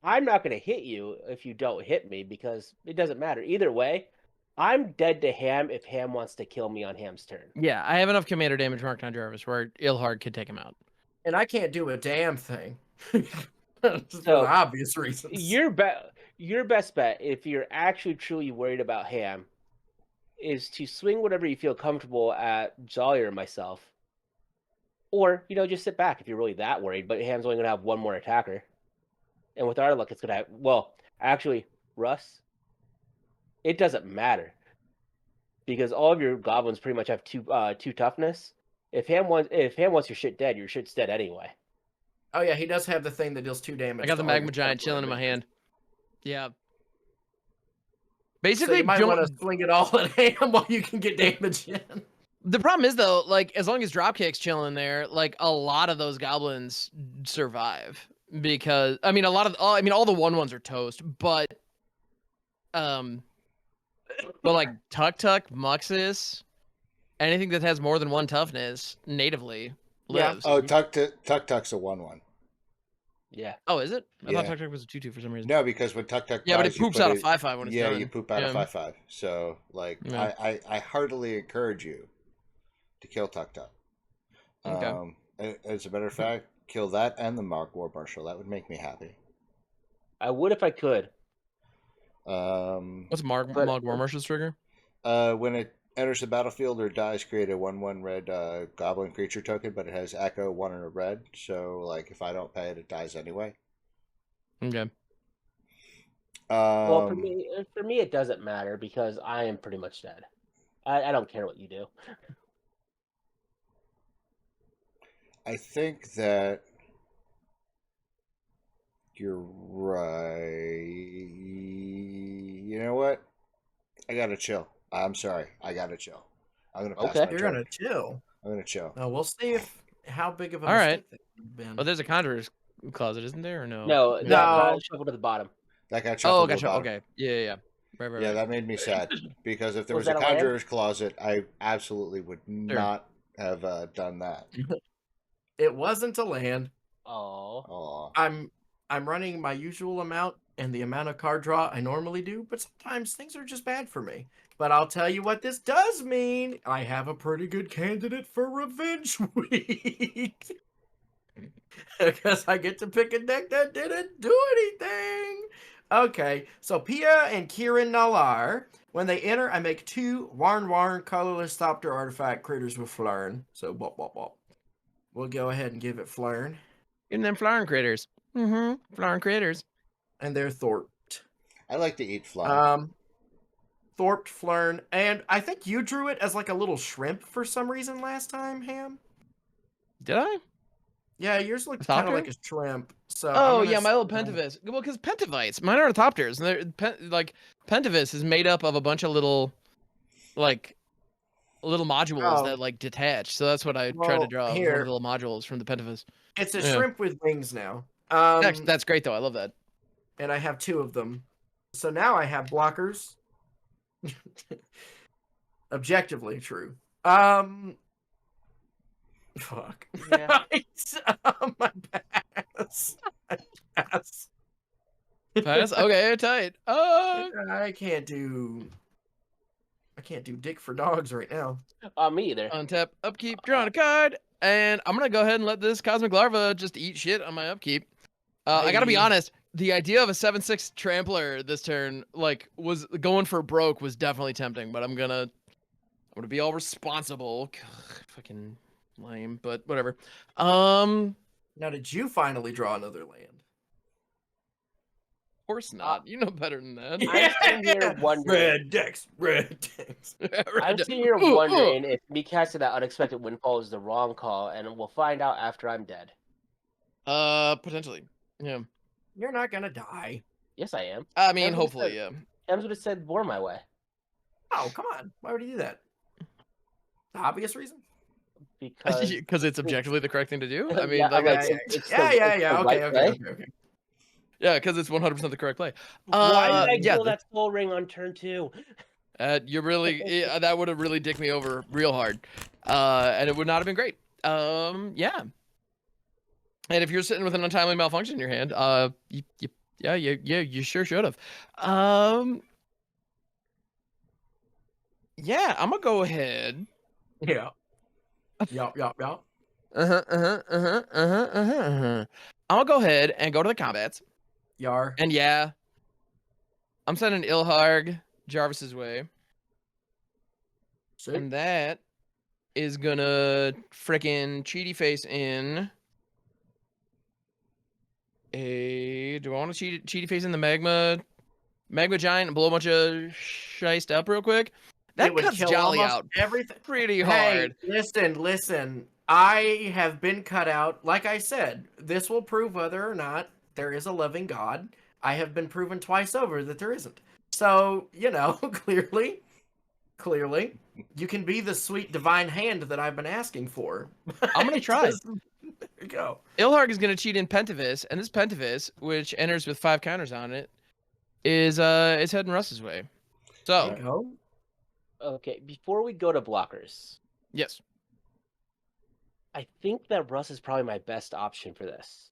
I'm not going to hit you if you don't hit me because it doesn't matter. Either way, I'm dead to Ham if Ham wants to kill me on Ham's turn. Yeah, I have enough commander damage marked on Jarvis where Ilhard could take him out. and I can't do a damn thing. Just for So, the obvious reasons. Your best bet, if you're actually truly worried about Ham, is to swing whatever you feel comfortable at Jolly or myself. Or, just sit back if you're really that worried, but Ham's only going to have one more attacker. And with our luck, it's going to have... Well, actually, Russ, it doesn't matter. Because all of your goblins pretty much have two toughness. If Ham wants your shit dead, your shit's dead anyway. Oh yeah, he does have the thing that deals 2 damage. I got the to all magma your giant temporary chilling in my minions. hand. Yeah. So Basically, you might want to fling it all at Ham while you can get damage in. the problem is though, like as long as Dropkick's chilling there, like a lot of those goblins survive because all the 1/1s are toast, but like Tuk Muxus, anything that has more than 1 toughness natively Yeah. lives. Oh, Tuck's a 1/1. Yeah. Oh, is it? I Yeah. thought Tuk was a 2/2 for some reason. No, because when Tuck Yeah, dies, but it you poops put out a it- 5/5 when it's Yeah, done. you poop out Yeah. a 5/5. So, like, Yeah. I heartily encourage you to kill Tuck. Okay. As a matter of fact, kill that and the War Marshal. That would make me happy. I would if I could. What's Mog But- War Marshal's trigger? When it enters the battlefield or dies, create a 1/1 red goblin creature token, but it has Echo 1 and a red. So, like, if I don't pay it, it dies anyway. Okay. Well, for me, it doesn't matter because I am pretty much dead. I don't care what you do. I think that you're right. You know what? I gotta chill. I'm sorry. I gotta chill. I'm gonna pass Okay. my You're turn. gonna chill. I'm gonna chill. Now we'll see how big of a All right. mistake that you've been. Well, there's a Conjurer's Closet, isn't there, or no? No, Yeah. that No. got shuffled to the bottom. That got Oh, shuffled to the gotcha. bottom. Okay. Yeah. Right. Yeah, that made me sad because if there Was was a that a land? Conjurer's Closet, I absolutely would not have done that. It wasn't a land. Oh. Oh, I'm running my usual amount and the amount of card draw I normally do, but sometimes things are just bad for me. But I'll tell you what this does mean. I have a pretty good candidate for Revenge Week. Because I get to pick a deck that didn't do anything. Okay, so Pia and Kieran Nalar. When they enter, I make 2 Warn colorless Thopter artifact critters with Flurn. So bop bop bop. We'll go ahead and give it Flurn. And them Flaren critters. Flaren critters. And they're Thorped. I like to eat fly. Thorped, Flurn, and I think you drew it as like a little shrimp for some reason last time, Ham. Did I? Yeah, yours looked A kind of Thopter? like a shrimp. So Oh I'm gonna yeah, my little s- Pentavis. Well, because Pentavites, mine are Thopters, and they're like Pentavis is made up of a bunch of little, like little modules Oh. that like detach. So that's what I tried to Well, draw. Was one here. of the little modules from the Pentavus. It's a Yeah. shrimp with wings now. That's great though. I love that. And I have 2 of them. So now I have blockers. Objectively true. Fuck. Yeah. My pass. Pass. Pass. Okay, tight. I can't do dick for dogs right now. Me either. Untap, upkeep, drawing a card, and I'm gonna go ahead and let this Cosmic Larva just eat shit on my upkeep. I gotta be I- honest, the idea of a 7/6 trampler this turn, like, was going for broke was definitely tempting, but I'm gonna be all responsible. Fucking lame, but whatever. Now, did you finally draw another land? Of course not. You know better than that. I'm sitting here wondering. Red decks. I'm sitting here wondering if me casting that unexpected windfall is the wrong call, and we'll find out after I'm dead. Potentially. Yeah. You're not gonna die. Yes, I am. I mean, That's what it hopefully, said. yeah. Ems would have said bore my way. Oh, come on. Why would he do that? The obvious reason? Because Because it's objectively the correct thing to do. I mean, Yeah, like, okay. that's, it's the- Yeah. it's the right play. Okay. yeah, because it's 100% the correct play. Why did I yeah, kill that soul ring on turn 2? you're really that would have really dicked me over real hard, and it would not have been great. Yeah. And if you're sitting with an untimely malfunction in your hand, you sure should have. Yeah, I'm gonna go ahead. Yeah. Yup. I'm gonna go ahead and go to the combats, Yar. and yeah, I'm sending Ilharg Jarvis's way. Sick. And that is gonna frickin' cheaty face in a. Do I want to cheaty face in the magma giant and blow a bunch of shiest up real quick? That It would cuts kill Jolly almost out everything. pretty Hey, hard. listen. I have been cut out. Like I said, this will prove whether or not there is a loving God. I have been proven twice over that there isn't. So, clearly, you can be the sweet divine hand that I've been asking for. I'm gonna try. There you go. Ilharg is gonna cheat in Pentavis, and this Pentavis, which enters with 5 counters on it, is heading Russ's way. There So you go. Okay, before we go to blockers, yes. I think that Russ is probably my best option for this.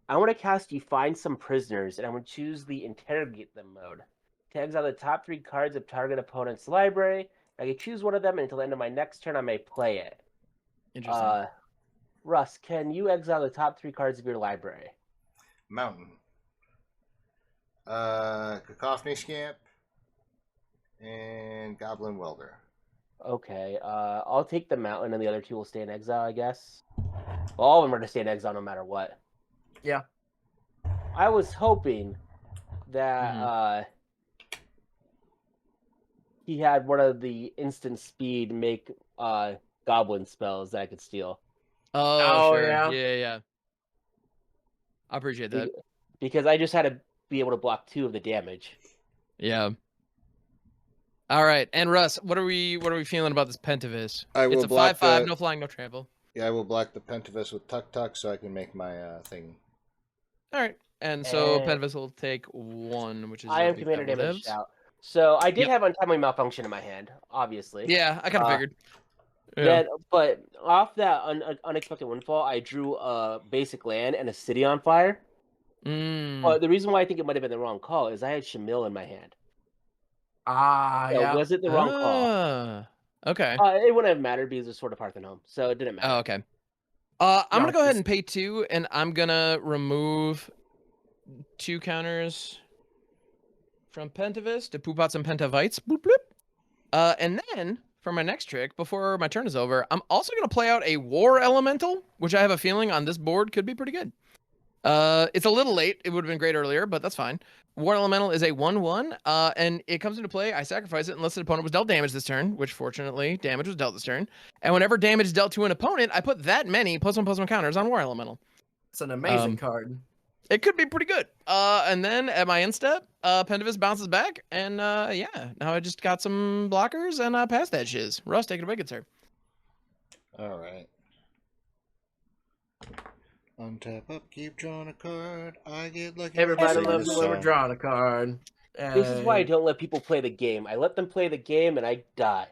I want to cast You Find Some Prisoners, and I'm going to choose the Interrogate Them mode. To exile the top 3 cards of target opponent's library. I can choose one of them, and until the end of my next turn, I may play it. Interesting. Russ, can you exile the top 3 cards of your library? Mountain. Cacophony Scamp. And Goblin Welder. Okay, I'll take the mountain, and the other 2 will stay in exile, I guess. Well, all of them are to stay in exile no matter what. Yeah. I was hoping that he had one of the instant speed make goblin spells that I could steal. Oh, sure. yeah. Yeah. I appreciate that. Because I just had to be able to block 2 of the damage. Yeah. All right, and Russ, what are we feeling about this Pentavis? I will It's a block 5/5, the- no flying, no trample. Yeah, I will block the Pentavis with Tuck so I can make my thing. All right, and so And- Pentavis will take 1, which is I a am big commander fat damage lives. out. So I did Yep. have untimely malfunction in my hand, obviously. Yeah, I kind of Uh, figured. Yeah. Then, but off that unexpected windfall, I drew a basic land and a city on fire. But the reason why I think it might have been the wrong call is I had Shamil in my hand. So Yeah. was it the wrong call? Okay. It wouldn't have mattered because it's sort of Parthenon, so it didn't matter. Oh, okay. I'm Yeah, gonna go ahead just- and pay 2, and I'm gonna remove 2 counters from Pentavis to poop out some Pentavites. Boop bloop. And then for my next trick, before my turn is over, I'm also gonna play out a War Elemental, which I have a feeling on this board could be pretty good. It's a little late. It would have been great earlier, but that's fine. War Elemental is a 1/1, and it comes into play. I sacrifice it unless the opponent was dealt damage this turn, which fortunately damage was dealt this turn. And whenever damage is dealt to an opponent, I put that many +1/+1 counters on War Elemental. It's an amazing card. It could be pretty good. And then at my end step, Pendavis bounces back, and yeah, now I just got some blockers and pass that shiz. Russ, take it away, good sir. All right. Untap up, keep drawing a card. I get lucky. Everybody Sing loves this it when we're song. drawing a card. This is why I don't let people play the game. I let them play the game, and I die.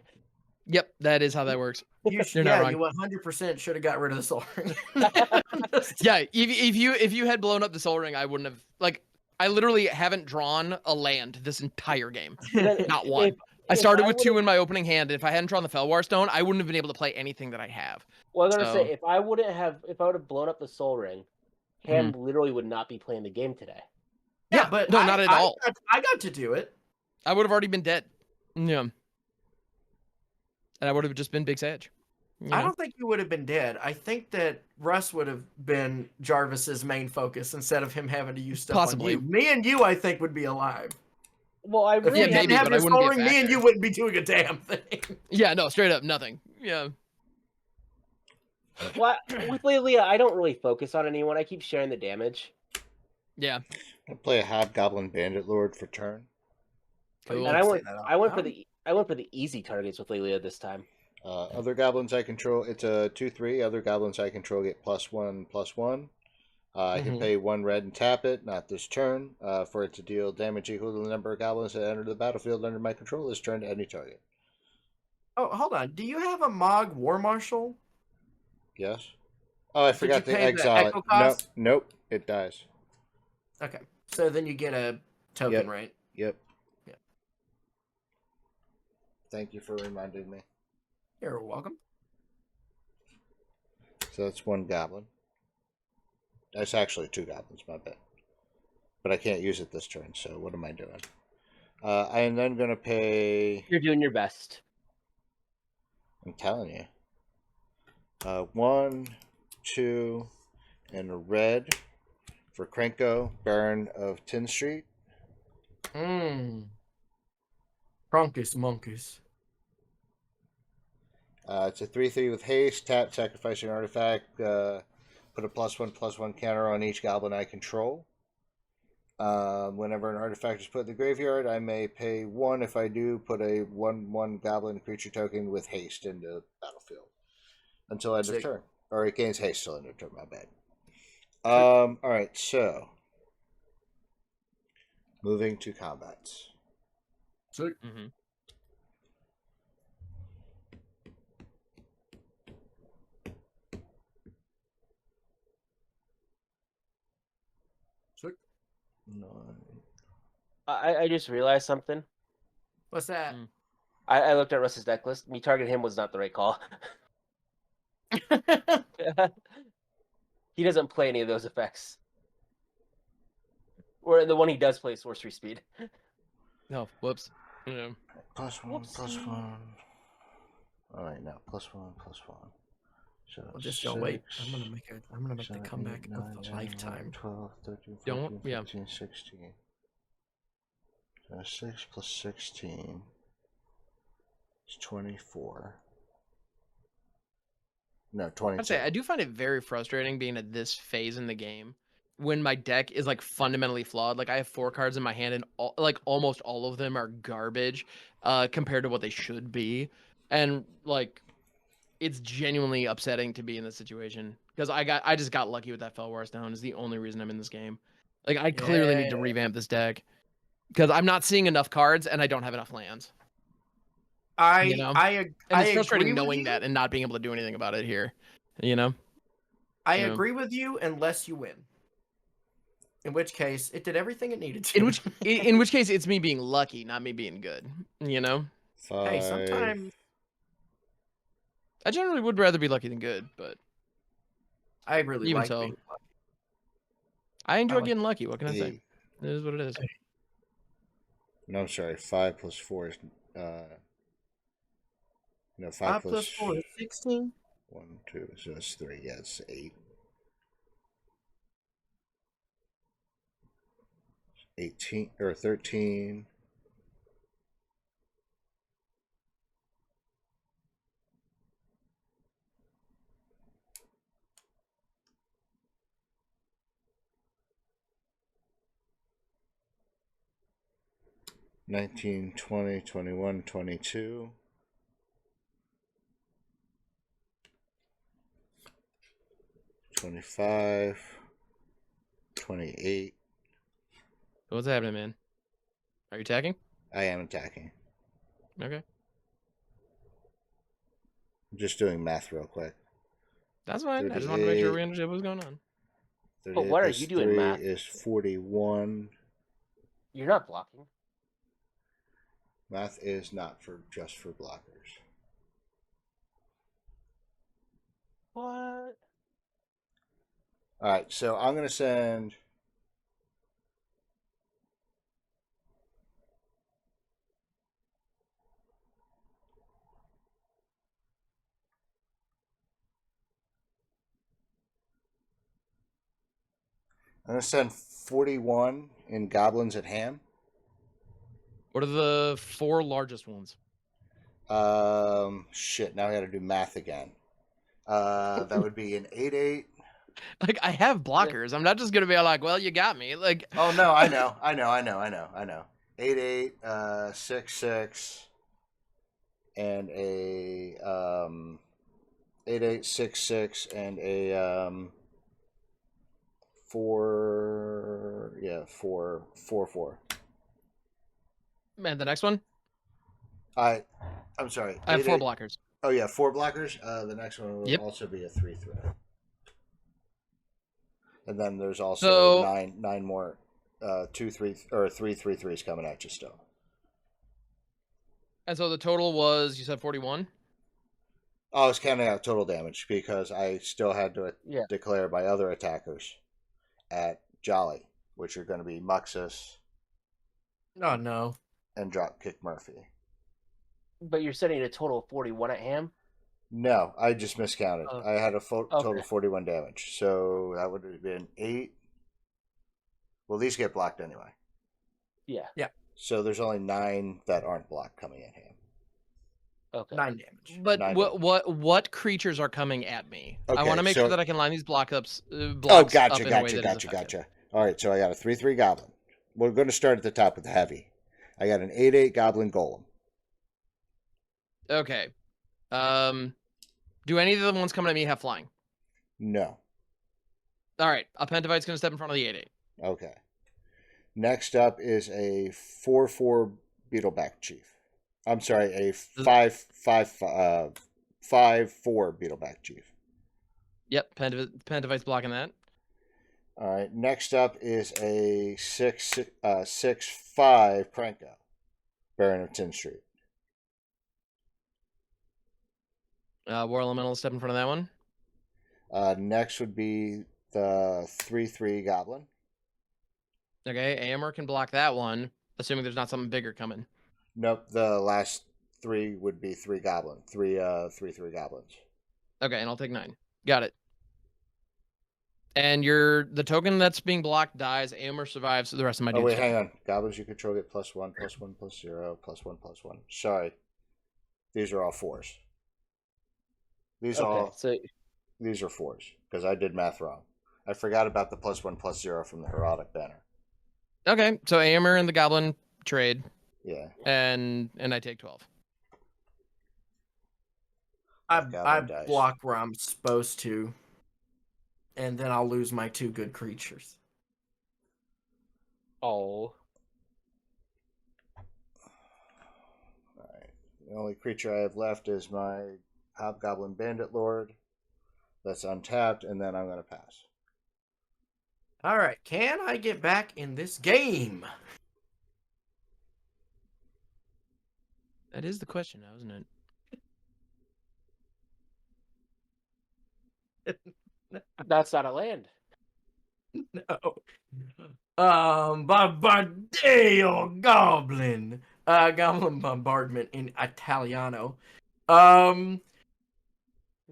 Yep, that is how that works. You You're not wrong. you 100% should have got rid of the soul ring. Yeah, if you had blown up the Soul Ring, I wouldn't have like. I literally haven't drawn a land this entire game, not one. I started with 2 in my opening hand, and if I hadn't drawn the Felwar Stone, I wouldn't have been able to play anything that I have. Well, I'm gonna So- say if I would have blown up the Soul Ring, Ham literally would not be playing the game today. Yeah, but no, not at all. I got to do it. I would have already been dead. Yeah, and I would have just been Big Sage. You I know? don't think you would have been dead. I think that Russ would have been Jarvis's main focus instead of him having to use stuff Possibly. on you. Me and you, I think, would be alive. Well, I If really you maybe, didn't have but I your wouldn't be soul a ring, me and factor. you wouldn't be doing a damn thing. Yeah, no, straight up nothing. Yeah. well, with Lelia, I don't really focus on anyone. I keep sharing the damage. Yeah. I play a Hobgoblin Bandit Lord for turn. Cool. And I went Wow. for the easy targets with Lelia this time. Other goblins I control, it's a 2/3. Other goblins I control get +1/+1. I can pay 1 red and tap it, not this turn, for it to deal damage equal to the number of goblins that enter the battlefield under my control this turn to any target. Oh, hold on. Do you have a Mog War Marshal? Yes? Oh, I forgot you to pay the exile it. echo cost? Nope, it dies. Okay. So then you get a token, Yep. right? Yep. Yeah. Thank you for reminding me. You're welcome. So that's 1 goblin. That's actually 2 goblins, my bad. But I can't use it this turn, so what am I doing? I am then going to pay... You're doing your best. I'm telling you. 1, 2, and a red for Krenko, Baron of Tin Street. Cronkus monkeys. It's a 3/3 with haste. Tap, sacrifice an artifact. Put a +1/+1 counter on each goblin I control. Whenever an artifact is put in the graveyard, I may pay 1. If I do, put a 1/1 goblin creature token with haste into the battlefield until end of turn. Or it gains haste till end of turn, my bad. Alright, so moving to combats. Sick. Sick. 9. I just realized something. What's that? I looked at Russ's deck list. Me target him was not the right call. He doesn't play any of those effects. Or the one he does play is sorcery speed. No, whoops. Yeah. +1/+1. Alright, now +1/+1. So Well, just don't wait. I'm gonna 6, make the 7, comeback 8, 9, of a 10, lifetime. 12, 13, 14, Don't- yeah. 15, 16. So 6 plus 16 is 24. No, 22. I'd say I do find it very frustrating being at this phase in the game when my deck is like fundamentally flawed. Like I have 4 cards in my hand and almost all of them are garbage compared to what they should be. And like it's genuinely upsetting to be in this situation because I just got lucky with that Felwar Stone is the only reason I'm in this game. Like I clearly need to revamp this deck because I'm not seeing enough cards and I don't have enough lands. I And it's frustrating agree with knowing you. that and not being able to do anything about it here. You know? I Yeah. agree with you unless you win. In which case, it did everything it needed to. In which case it's me being lucky, not me being good. You know? 5. Hey, sometimes I generally would rather be lucky than good, but I really Even like so. being lucky. I enjoy like- getting lucky. What can I say? 8. It is what it is. No, I'm sorry. 5 plus 4 is. No, 5 5 plus plus 4 is 16. 1, 2, so it's 3. Yeah, it's 8. 18 or 13. 19, 20, 21, 22. 25, 28. What's happening, man? Are you attacking? I am attacking. Okay. I'm just doing math real quick. That's fine. I just wanted to make sure we understood what was going on. 38 what are plus you doing, 3 math? is 41. You're not blocking. Math is not just for blockers. What? All right, so I'm going to send... I'm going to send 41 in Goblins at Ham. What are the 4 largest ones? Shit, now I got to do math again. That would be an 8-8. Like, I have blockers. I'm not just gonna be like, well, you got me. Like, Oh, no, I know. 8-8, 6-6, and a 8-8, 6-6, and a 4, 4-4. man, the next one. I'm sorry. I have 4 8-8. blockers. Oh yeah, 4 blockers. The next one will Yep. also be a 3-3. And then there's also So- nine more 2-3 or 3-3-3s coming at you still. And so the total was, you said 41? Oh, I was counting out total damage because I still had to Yeah. declare my other attackers at Jolly, which are going to be Muxus Oh no. and Dropkick Murphy. But you're setting a total of 41 at Ham? No, I just miscounted. Oh. I had a total Okay. of 41 damage. So that would have been 8. Well, these get blocked anyway. Yeah. So there's only 9 that aren't blocked coming at him. Okay. 9 damage. But 9 what creatures are coming at me? I Okay, want to make so- sure that I can line these blocks Oh, up gotcha, in a way that is effective. gotcha. All right, so I got a 3-3 Goblin. We're going to start at the top with the heavy. I got an 8-8 Goblin Golem. Okay. Do any of the ones coming at me have flying? No. All right. A Pentavite's going to step in front of the 8-8. Okay. Next up is a 4-4 Beetleback Chief. I'm sorry, a 5-4 Beetleback Chief. Yep. Pentavite's blocking that. All right. Next up is a 6-5 Pranko, Baron of Tin Street. War Elemental step in front of that one. Next would be the 3-3 Goblin. Okay. AMR can block that one, assuming there's not something bigger coming. Nope. The last 3 would be 3 Goblin. 3-3 Goblins. Okay, and I'll take 9. Got it. And the token that's being blocked dies. AMR survives. The rest of my Oh dudes. wait, hang on. Goblins you control get +1, +1, +0, +1, +1. Sorry, these are all 4s. These are 4s because I did math wrong. I forgot about the +1, +0 from the Herodic banner. Okay, so AMR and the Goblin trade, Yeah. and I take 12. I Goblin dice. block where I'm supposed to, and then I'll lose my 2 good creatures. Oh. All right. The only creature I have left is my Hobgoblin Bandit Lord. That's untapped, and then I'm going to pass. All right, can I get back in this game? That is the question now, isn't it? That's not a land. No. Bombardeo Goblin. Goblin Bombardment in Italiano.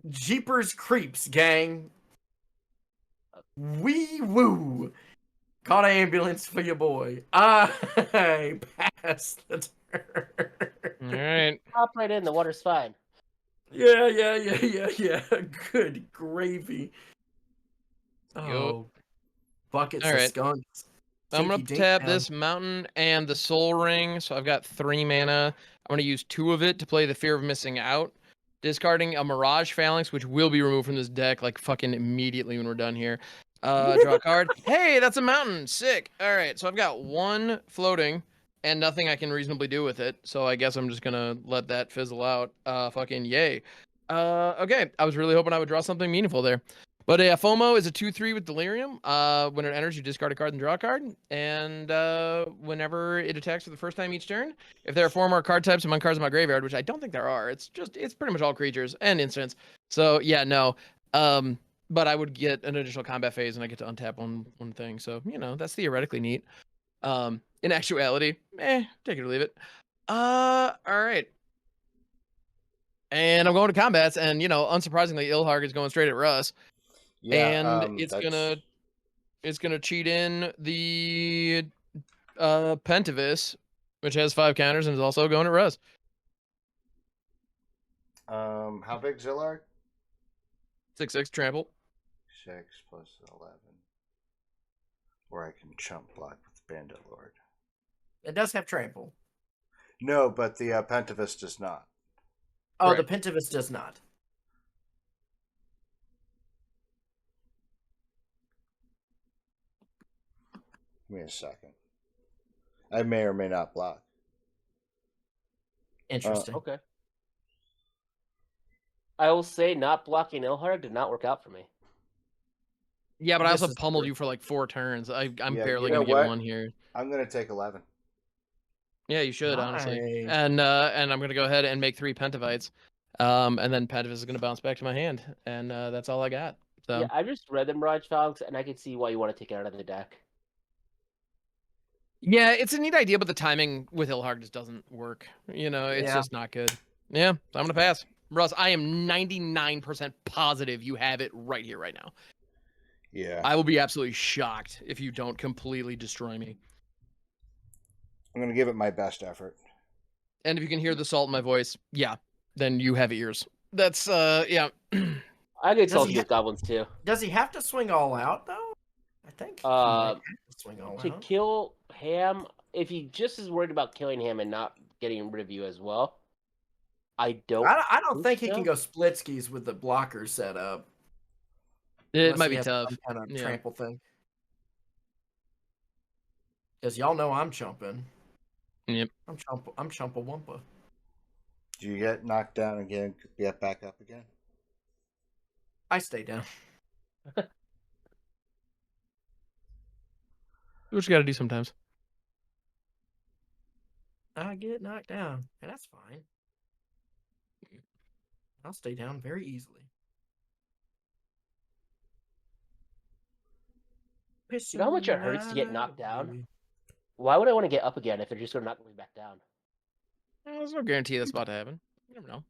Jeepers Creeps, gang. Wee woo. Call an ambulance for your boy. I passed the turn. All right. Hop right in. The water's fine. Yeah. Good gravy. Yup. Oh, buckets All of right. skunks. I'm gonna Tinky Dink tap Town. this mountain and the soul ring, so I've got 3 mana. I'm gonna use 2 of it to play the Fear of Missing Out, discarding a Mirage Phalanx, which will be removed from this deck like fucking immediately when we're done here. Draw a card. Hey, that's a mountain. Sick. All right, so I've got 1 floating and nothing I can reasonably do with it. So I guess I'm just gonna let that fizzle out. Fucking yay. Okay, I was really hoping I would draw something meaningful there. But FOMO is a 2/3 with Delirium. When it enters, you discard a card and draw a card. And whenever it attacks for the first time each turn, if there are 4 more card types among cards in my graveyard, which I don't think there are, it's pretty much all creatures and instants. So yeah, no. But I would get an additional combat phase and I get to untap one thing. So, that's theoretically neat. In actuality, take it or leave it. All right. And I'm going to combats, and unsurprisingly, Ilharg is going straight at Russ. Yeah, And it's gonna cheat in the Pentavis, which has 5 counters and is also going at Russ. How big Zillard? 6/6 trample. 6 plus 11. Or I can chump block with Bandit Lord. It does have trample. No, but the Pentavis does not. Oh, Correct. the Pentavis does not. Give me a second. I may or may not block. Interesting. Okay. I will say not blocking Ilharg did not work out for me. Yeah, but I This also is pummeled true. you for like 4 turns. I'm Yeah, barely you know gonna get what? 1 here. I'm going to take 11. Yeah, you should honestly. Nice. And I'm gonna go ahead and make 3 Pentavites. And then Pentavis is gonna bounce back to my hand, and that's all I got. So Yeah, I just read the Mirage Phalanx, and I can see why you want to take it out of the deck. yeah, it's a neat idea, but the timing with Ilharg just doesn't work. It's Yeah. just not good. Yeah, I'm gonna pass. Russ, I am 99% positive you have it right here, right now. Yeah. I will be absolutely shocked if you don't completely destroy me. I'm going to give it my best effort. And if you can hear the salt in my voice, yeah, then you have ears. That's yeah. I get Does salty he with goblins too. Does he have to swing all out though? I think he might have to swing all To out. kill Ham, if he just is worried about killing him and not getting rid of you as well, I don't. I don't think he so. can go split skis with the blocker set up. It unless might he be has tough. some kind of Yeah. trample thing. Because y'all know I'm chumping. Yep. I'm Chumpa-Wumpa. Do you get knocked down again? Get back up again? I stay down. What you gotta do sometimes. I get knocked down, and that's fine. I'll stay down very easily. You know how much it hurts to get knocked down? Why would I want to get up again if they're just going to knock me back down? Well, there's no guarantee that's about to happen. You never know.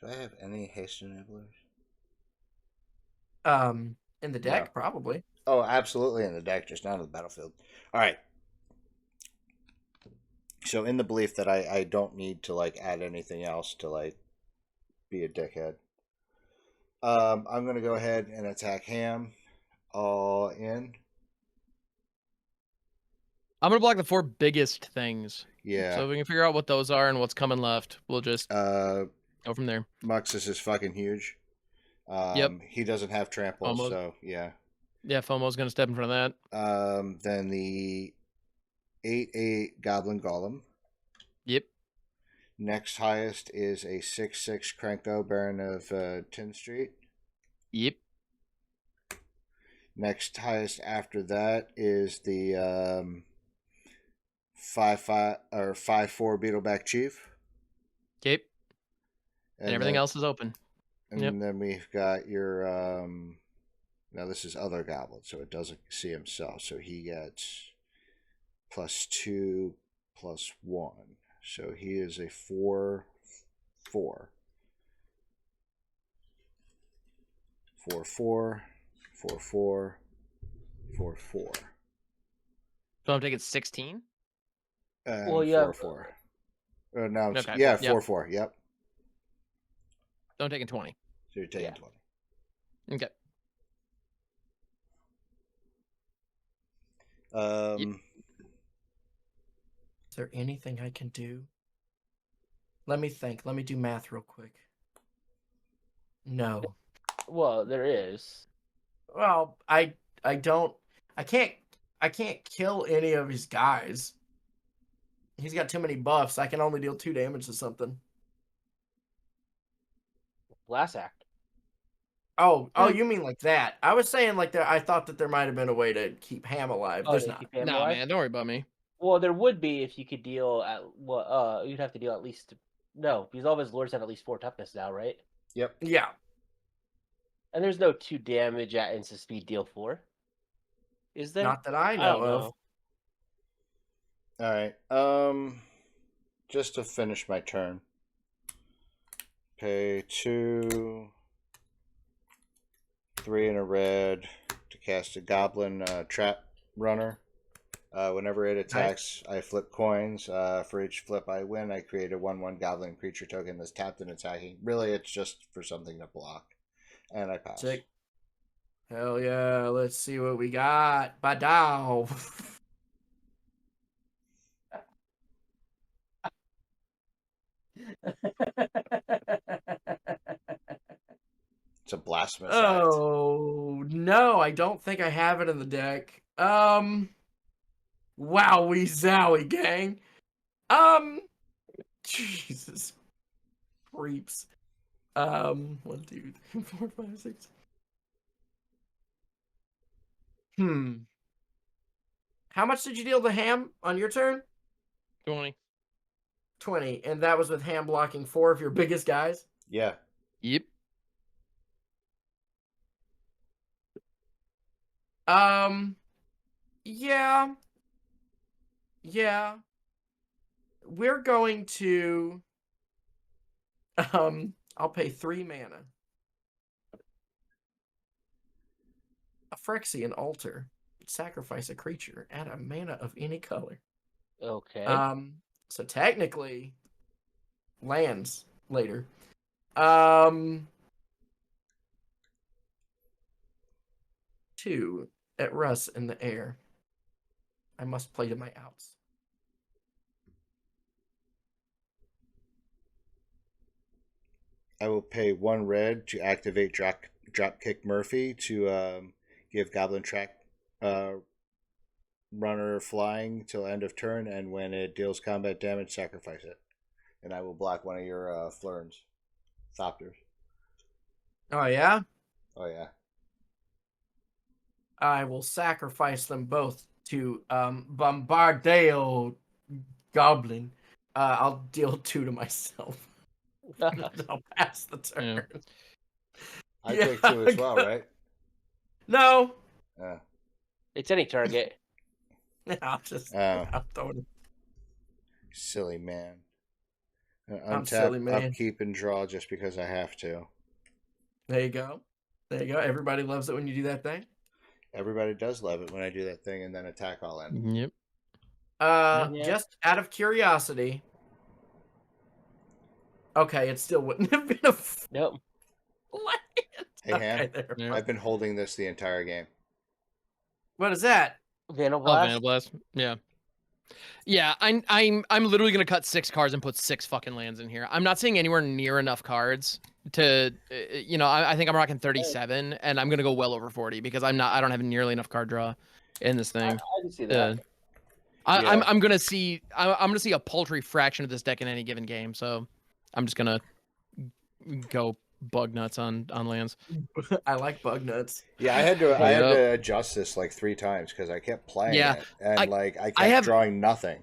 Do I have any haste enablers? In the deck, No. probably. Oh, absolutely in the deck, just not on the battlefield. All right. So in the belief that I don't need to add anything else to be a dickhead, I'm gonna go ahead and attack Ham. All in. I'm gonna block the 4 biggest things. Yeah. So if we can figure out what those are and what's coming left, we'll just go from there. Muxus is fucking huge. Yep. He doesn't have trample, Almost. so yeah. Yeah, FOMO's gonna step in front of that. Then the 8/8 Goblin Golem. Yep. Next highest is a 6/6 Krenko Baron of Tin Street. Yep. Next highest after that is the 5/5 or 5/4 Beetleback Chief. Okay. And everything else is open. And then we've got your now this is other goblin, so it doesn't see himself. So he gets +2 +1. So he is a 4/4. 4/4 4/4 4/4. So I'm taking 16. Well, yeah. 4/4. No, Okay. yeah, Yep. 4/4. Yep. So I'm taking 20. So you're taking Yeah. 20. Okay. Is there anything I can do? Let me think. Let me do math real quick. No. Well, there is. Well, I don't. I can't kill any of his guys. He's got too many buffs. I can only deal 2 damage to something. Blast Act. Oh, you mean like that? I was saying like that. I thought that there might have been a way to keep Ham alive. Oh, There's to not. keep him Nah, alive? man, don't worry about me. Well, there would be if you could deal at you'd have to deal at least no, because all of his lords have at least 4 toughness now, right? Yep. Yeah. And there's no 2 damage at instant speed deal 4. Is there? Not that I I know don't of. know. All right. Just to finish my turn. Pay 2, 3 in a red to cast a goblin trap runner. Whenever it attacks, I flip coins. For each flip I win, I create a 1/1 goblin creature token that's tapped and attacking. Really, it's just for something to block. And I pass. Sick. Hell yeah. Let's see what we got. Badow. It's a blasphemous act. Oh, no. I don't think I have it in the deck. Wowie zowie, gang. Jesus. Creeps. 1, 2, 3, 4, 5, 6. How much did you deal to Ham on your turn? 20. 20. And that was with Ham blocking 4 of your biggest guys? Yeah. Yep. Yeah. Yeah. We're going to I'll pay 3 mana. A Phyrexian altar. Sacrifice a creature. Add a mana of any color. Okay. So technically lands later. 2 at Russ in the air. I must play to my outs. I will pay 1 red to activate Dropkick Murphy to give Goblin Track runner flying till end of turn, and when it deals combat damage, sacrifice it. And I will block one of your Flurns. Thopters. Oh, yeah? Oh, yeah. I will sacrifice them both to Bombardeo Goblin. I'll deal 2 to myself. I'll pass the turn. Yeah. I take 2 as well, right? No. It's any target. I'll just Oh. I'm throwing. Silly man. I'm silly man. Upkeep and draw just because I have to. There you go. There you go. Everybody loves it when you do that thing. Everybody does love it when I do that thing and then attack all in. Yep. Yeah. Just out of curiosity. Okay, it still wouldn't have been a Nope. land. Hey, Ham, Okay, there. Yeah. I've been holding this the entire game. What is that? Vandal Oh, Blast. Vandal Blast. Yeah. Yeah, I'm literally gonna cut 6 cards and put 6 fucking lands in here. I'm not seeing anywhere near enough cards to, I think I'm rocking 37, and I'm gonna go well over 40 because I don't have nearly enough card draw in this thing. I can see that. I'm gonna see a paltry fraction of this deck in any given game, so I'm just gonna go bug nuts on lands. I like bug nuts. Yeah, I had to adjust this like 3 times because I kept playing it, and I kept drawing nothing.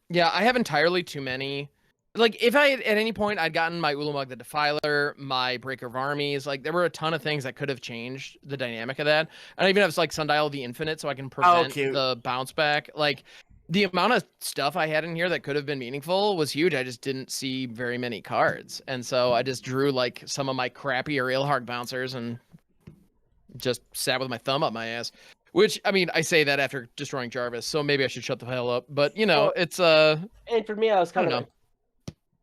Yeah, I have entirely too many. Like, if I had, at any point I'd gotten my Ulamog the Defiler, my Breaker of Armies, like there were a ton of things that could have changed the dynamic of that. And I even have like Sundial of the Infinite, so I can prevent the bounce back. Like, the amount of stuff I had in here that could have been meaningful was huge. I just didn't see very many cards. And so I just drew like some of my crappier Ilharg bouncers and just sat with my thumb up my ass. Which, I mean, I say that after destroying Jarvis, so maybe I should shut the hell up. But, it's And for me, I was kind of...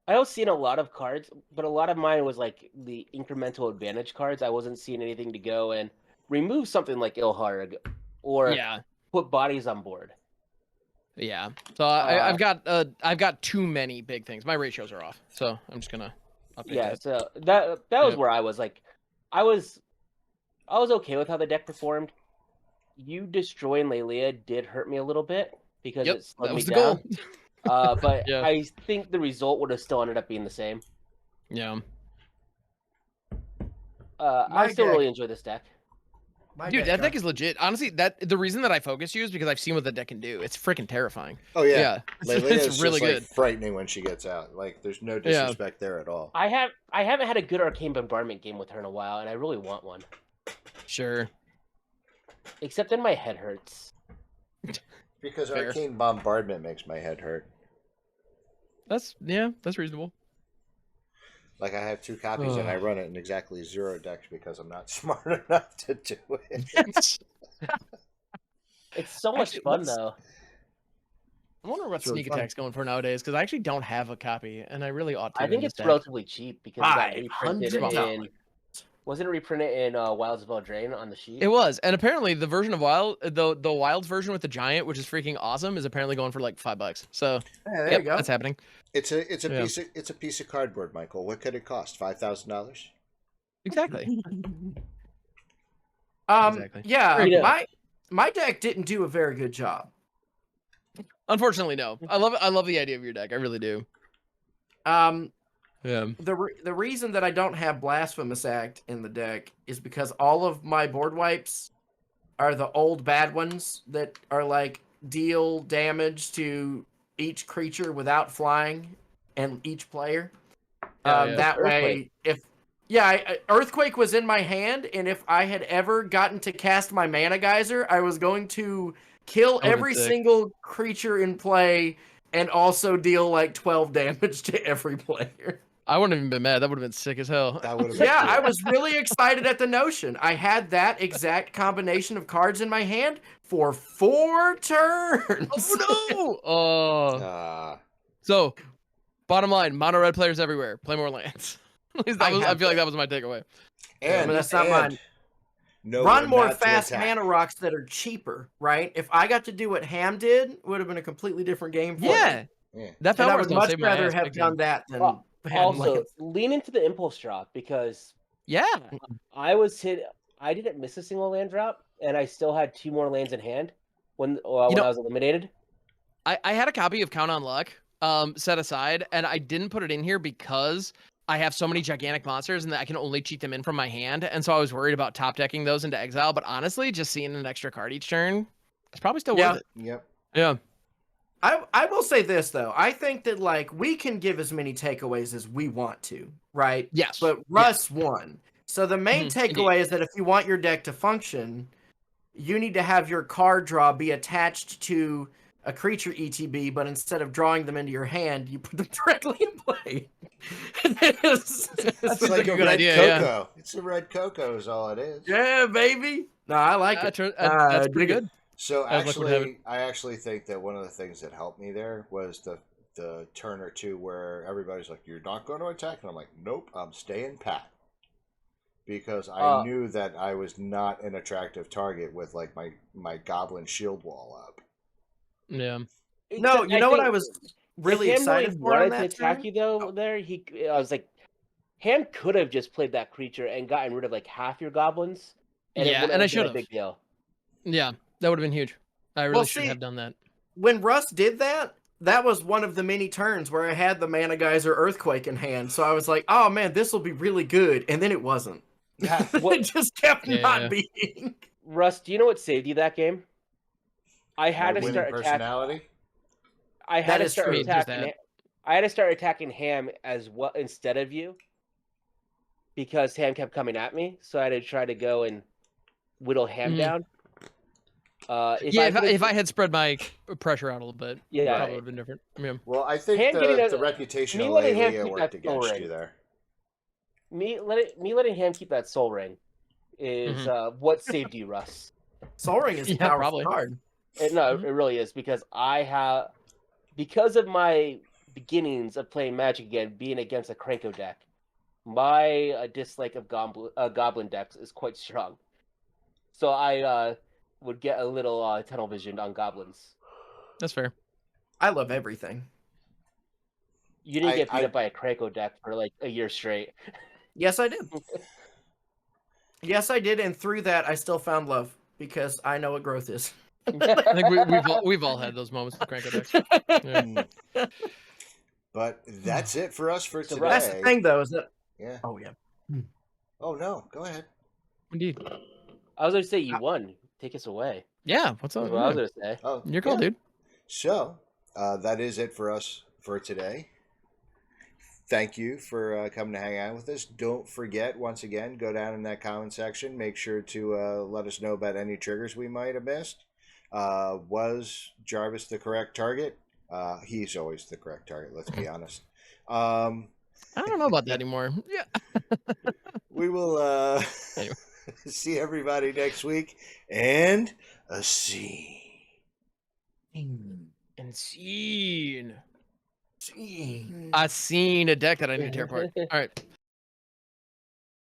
I was seeing a lot of cards, but a lot of mine was like the incremental advantage cards. I wasn't seeing anything to go and remove something like Ilharg or put bodies on board. Yeah. So I've got too many big things. My ratios are off, so I'm just gonna update Yeah, that. so that was Yep. where I was like, I was okay with how the deck performed. You destroying Lelia did hurt me a little bit because Yep, it slowed that me was the down. goal. But Yeah. I think the result would have still ended up being the same. Yeah. I still really enjoy this deck. Dude, that deck is legit. Honestly, the reason that I focus you is because I've seen what the deck can do. It's freaking terrifying. Oh yeah, Lelia it's is really just good. like frightening when she gets out. Like there's no disrespect there at all. I haven't had a good arcane bombardment game with her in a while, and I really want one. Sure. Except then my head hurts. Because Fair. arcane bombardment makes my head hurt. That's reasonable. Like I have 2 copies and I run it in exactly 0 decks because I'm not smart enough to do it. It's so much fun though. I wonder what It's really sneak fun. attack's going for nowadays because I actually don't have a copy and I really ought to. I think in this it's deck. relatively cheap because it got reprinted $500. in. Wasn't it reprinted in Wilds of Eldraine on the sheet? It was, and apparently the version of Wild, the Wilds version with the giant, which is freaking awesome, is apparently going for like $5. So Yeah, there yep, you go. that's happening. It's a Yeah. piece of cardboard, Michael. What could it cost? $5,000? Exactly. Exactly. Yeah, Yeah. my deck didn't do a very good job. Unfortunately, no. I love the idea of your deck. I really do. Yeah. The reason that I don't have Blasphemous Act in the deck is because all of my board wipes are the old bad ones that are like deal damage to each creature without flying and each player. Yeah. That Earthquake. way, Earthquake was in my hand, and if I had ever gotten to cast my Mana Geyser, I was going to kill That would've been every sick. single creature in play and also deal like 12 damage to every player. I wouldn't have even been mad. That would have been sick as hell. That would have been Yeah, cool. I was really excited at the notion. I had that exact combination of cards in my hand for 4 turns. Oh no! Oh. So, bottom line, mono red players everywhere. Play more lands. At least I feel like that was my takeaway. And But that's not mine. No, Run more not to fast attack. mana rocks that are cheaper, right? If I got to do what Ham did, it would have been a completely different game for Yeah. me. Yeah. That And I Felwars would don't much save my rather ass, have big done time. that than Well, bad Also, lands. lean into the impulse drop because Yeah. I didn't miss a single land drop, and I still had 2 more lands in hand when I was eliminated. I had a copy of Count on Luck set aside, and I didn't put it in here because I have so many gigantic monsters and that I can only cheat them in from my hand. And so I was worried about top decking those into exile. But honestly, just seeing an extra card each turn, it's probably still worth it. Yep. Yeah. I will say this though. I think that like we can give as many takeaways as we want to, right? Yes. But Russ won. So the main takeaway is that if you want your deck to function, you need to have your card draw be attached to a creature ETB, but instead of drawing them into your hand, you put them directly in play. That's like a a good red idea, cocoa. It's a red cocoa is all it is. Yeah, baby. No, I like it. That's pretty good. So As luck would have actually, I actually think that one of the things that helped me there was the turn or two where everybody's like, "You're not going to attack," and I'm like, "Nope, I'm staying pat," because I knew that I was not an attractive target with like my goblin shield wall up. Yeah. No, you know what I was really Ham excited for on wanted to that attack turn? you though. There, I was like, Ham could have just played that creature and gotten rid of like half your goblins, and it Yeah, wouldn't and I have been a should've. big deal. Yeah. That would have been huge. I really should have done that. When Russ did that, that was one of the many turns where I had the Mana Geyser Earthquake in hand. So I was like, oh man, this will be really good. And then it wasn't. It just kept not being. Russ, do you know what saved you that game? I had My to winning start attacking. personality. I had That to is start true. attacking. I had to start attacking Ham as well instead of you, because Ham kept coming at me. So I had to try to go and whittle Ham down. If I had spread my pressure out a little bit, it probably would have been different. Yeah. Well, I think Ham getting the reputation of Leia worked against you there. Me letting Ham keep that Soul Ring is what saved you, Russ. Soul Ring is a powerful card. No, it really is, because because of my beginnings of playing Magic again, being against a Krenko deck, my dislike of goblin decks is quite strong. So would get a little tunnel vision on goblins. That's fair. I love everything. You didn't get beat I- up by a Krakow deck for like a year straight. Yes, I did. Yes, I did, and through that, I still found love because I know what growth is. I think we've all had those moments with Cranko decks. Yeah. But that's it for us for So today. That's the thing, though, is that. Yeah. Oh yeah. Oh no, go ahead. Indeed. I was going to say you won. Take us away. Yeah. What's That's up? what I was going to say. Oh, Your call, yeah. dude. So that is it for us for today. Thank you for coming to hang out with us. Don't forget, once again, go down in that comment section. Make sure to let us know about any triggers we might have missed. Was Jarvis the correct target? He's always the correct target, let's be honest. I don't know about that anymore. Yeah. We will Anyway. see everybody next week. And a scene. And seen. Gee. I seen a deck that I need to tear apart. All right.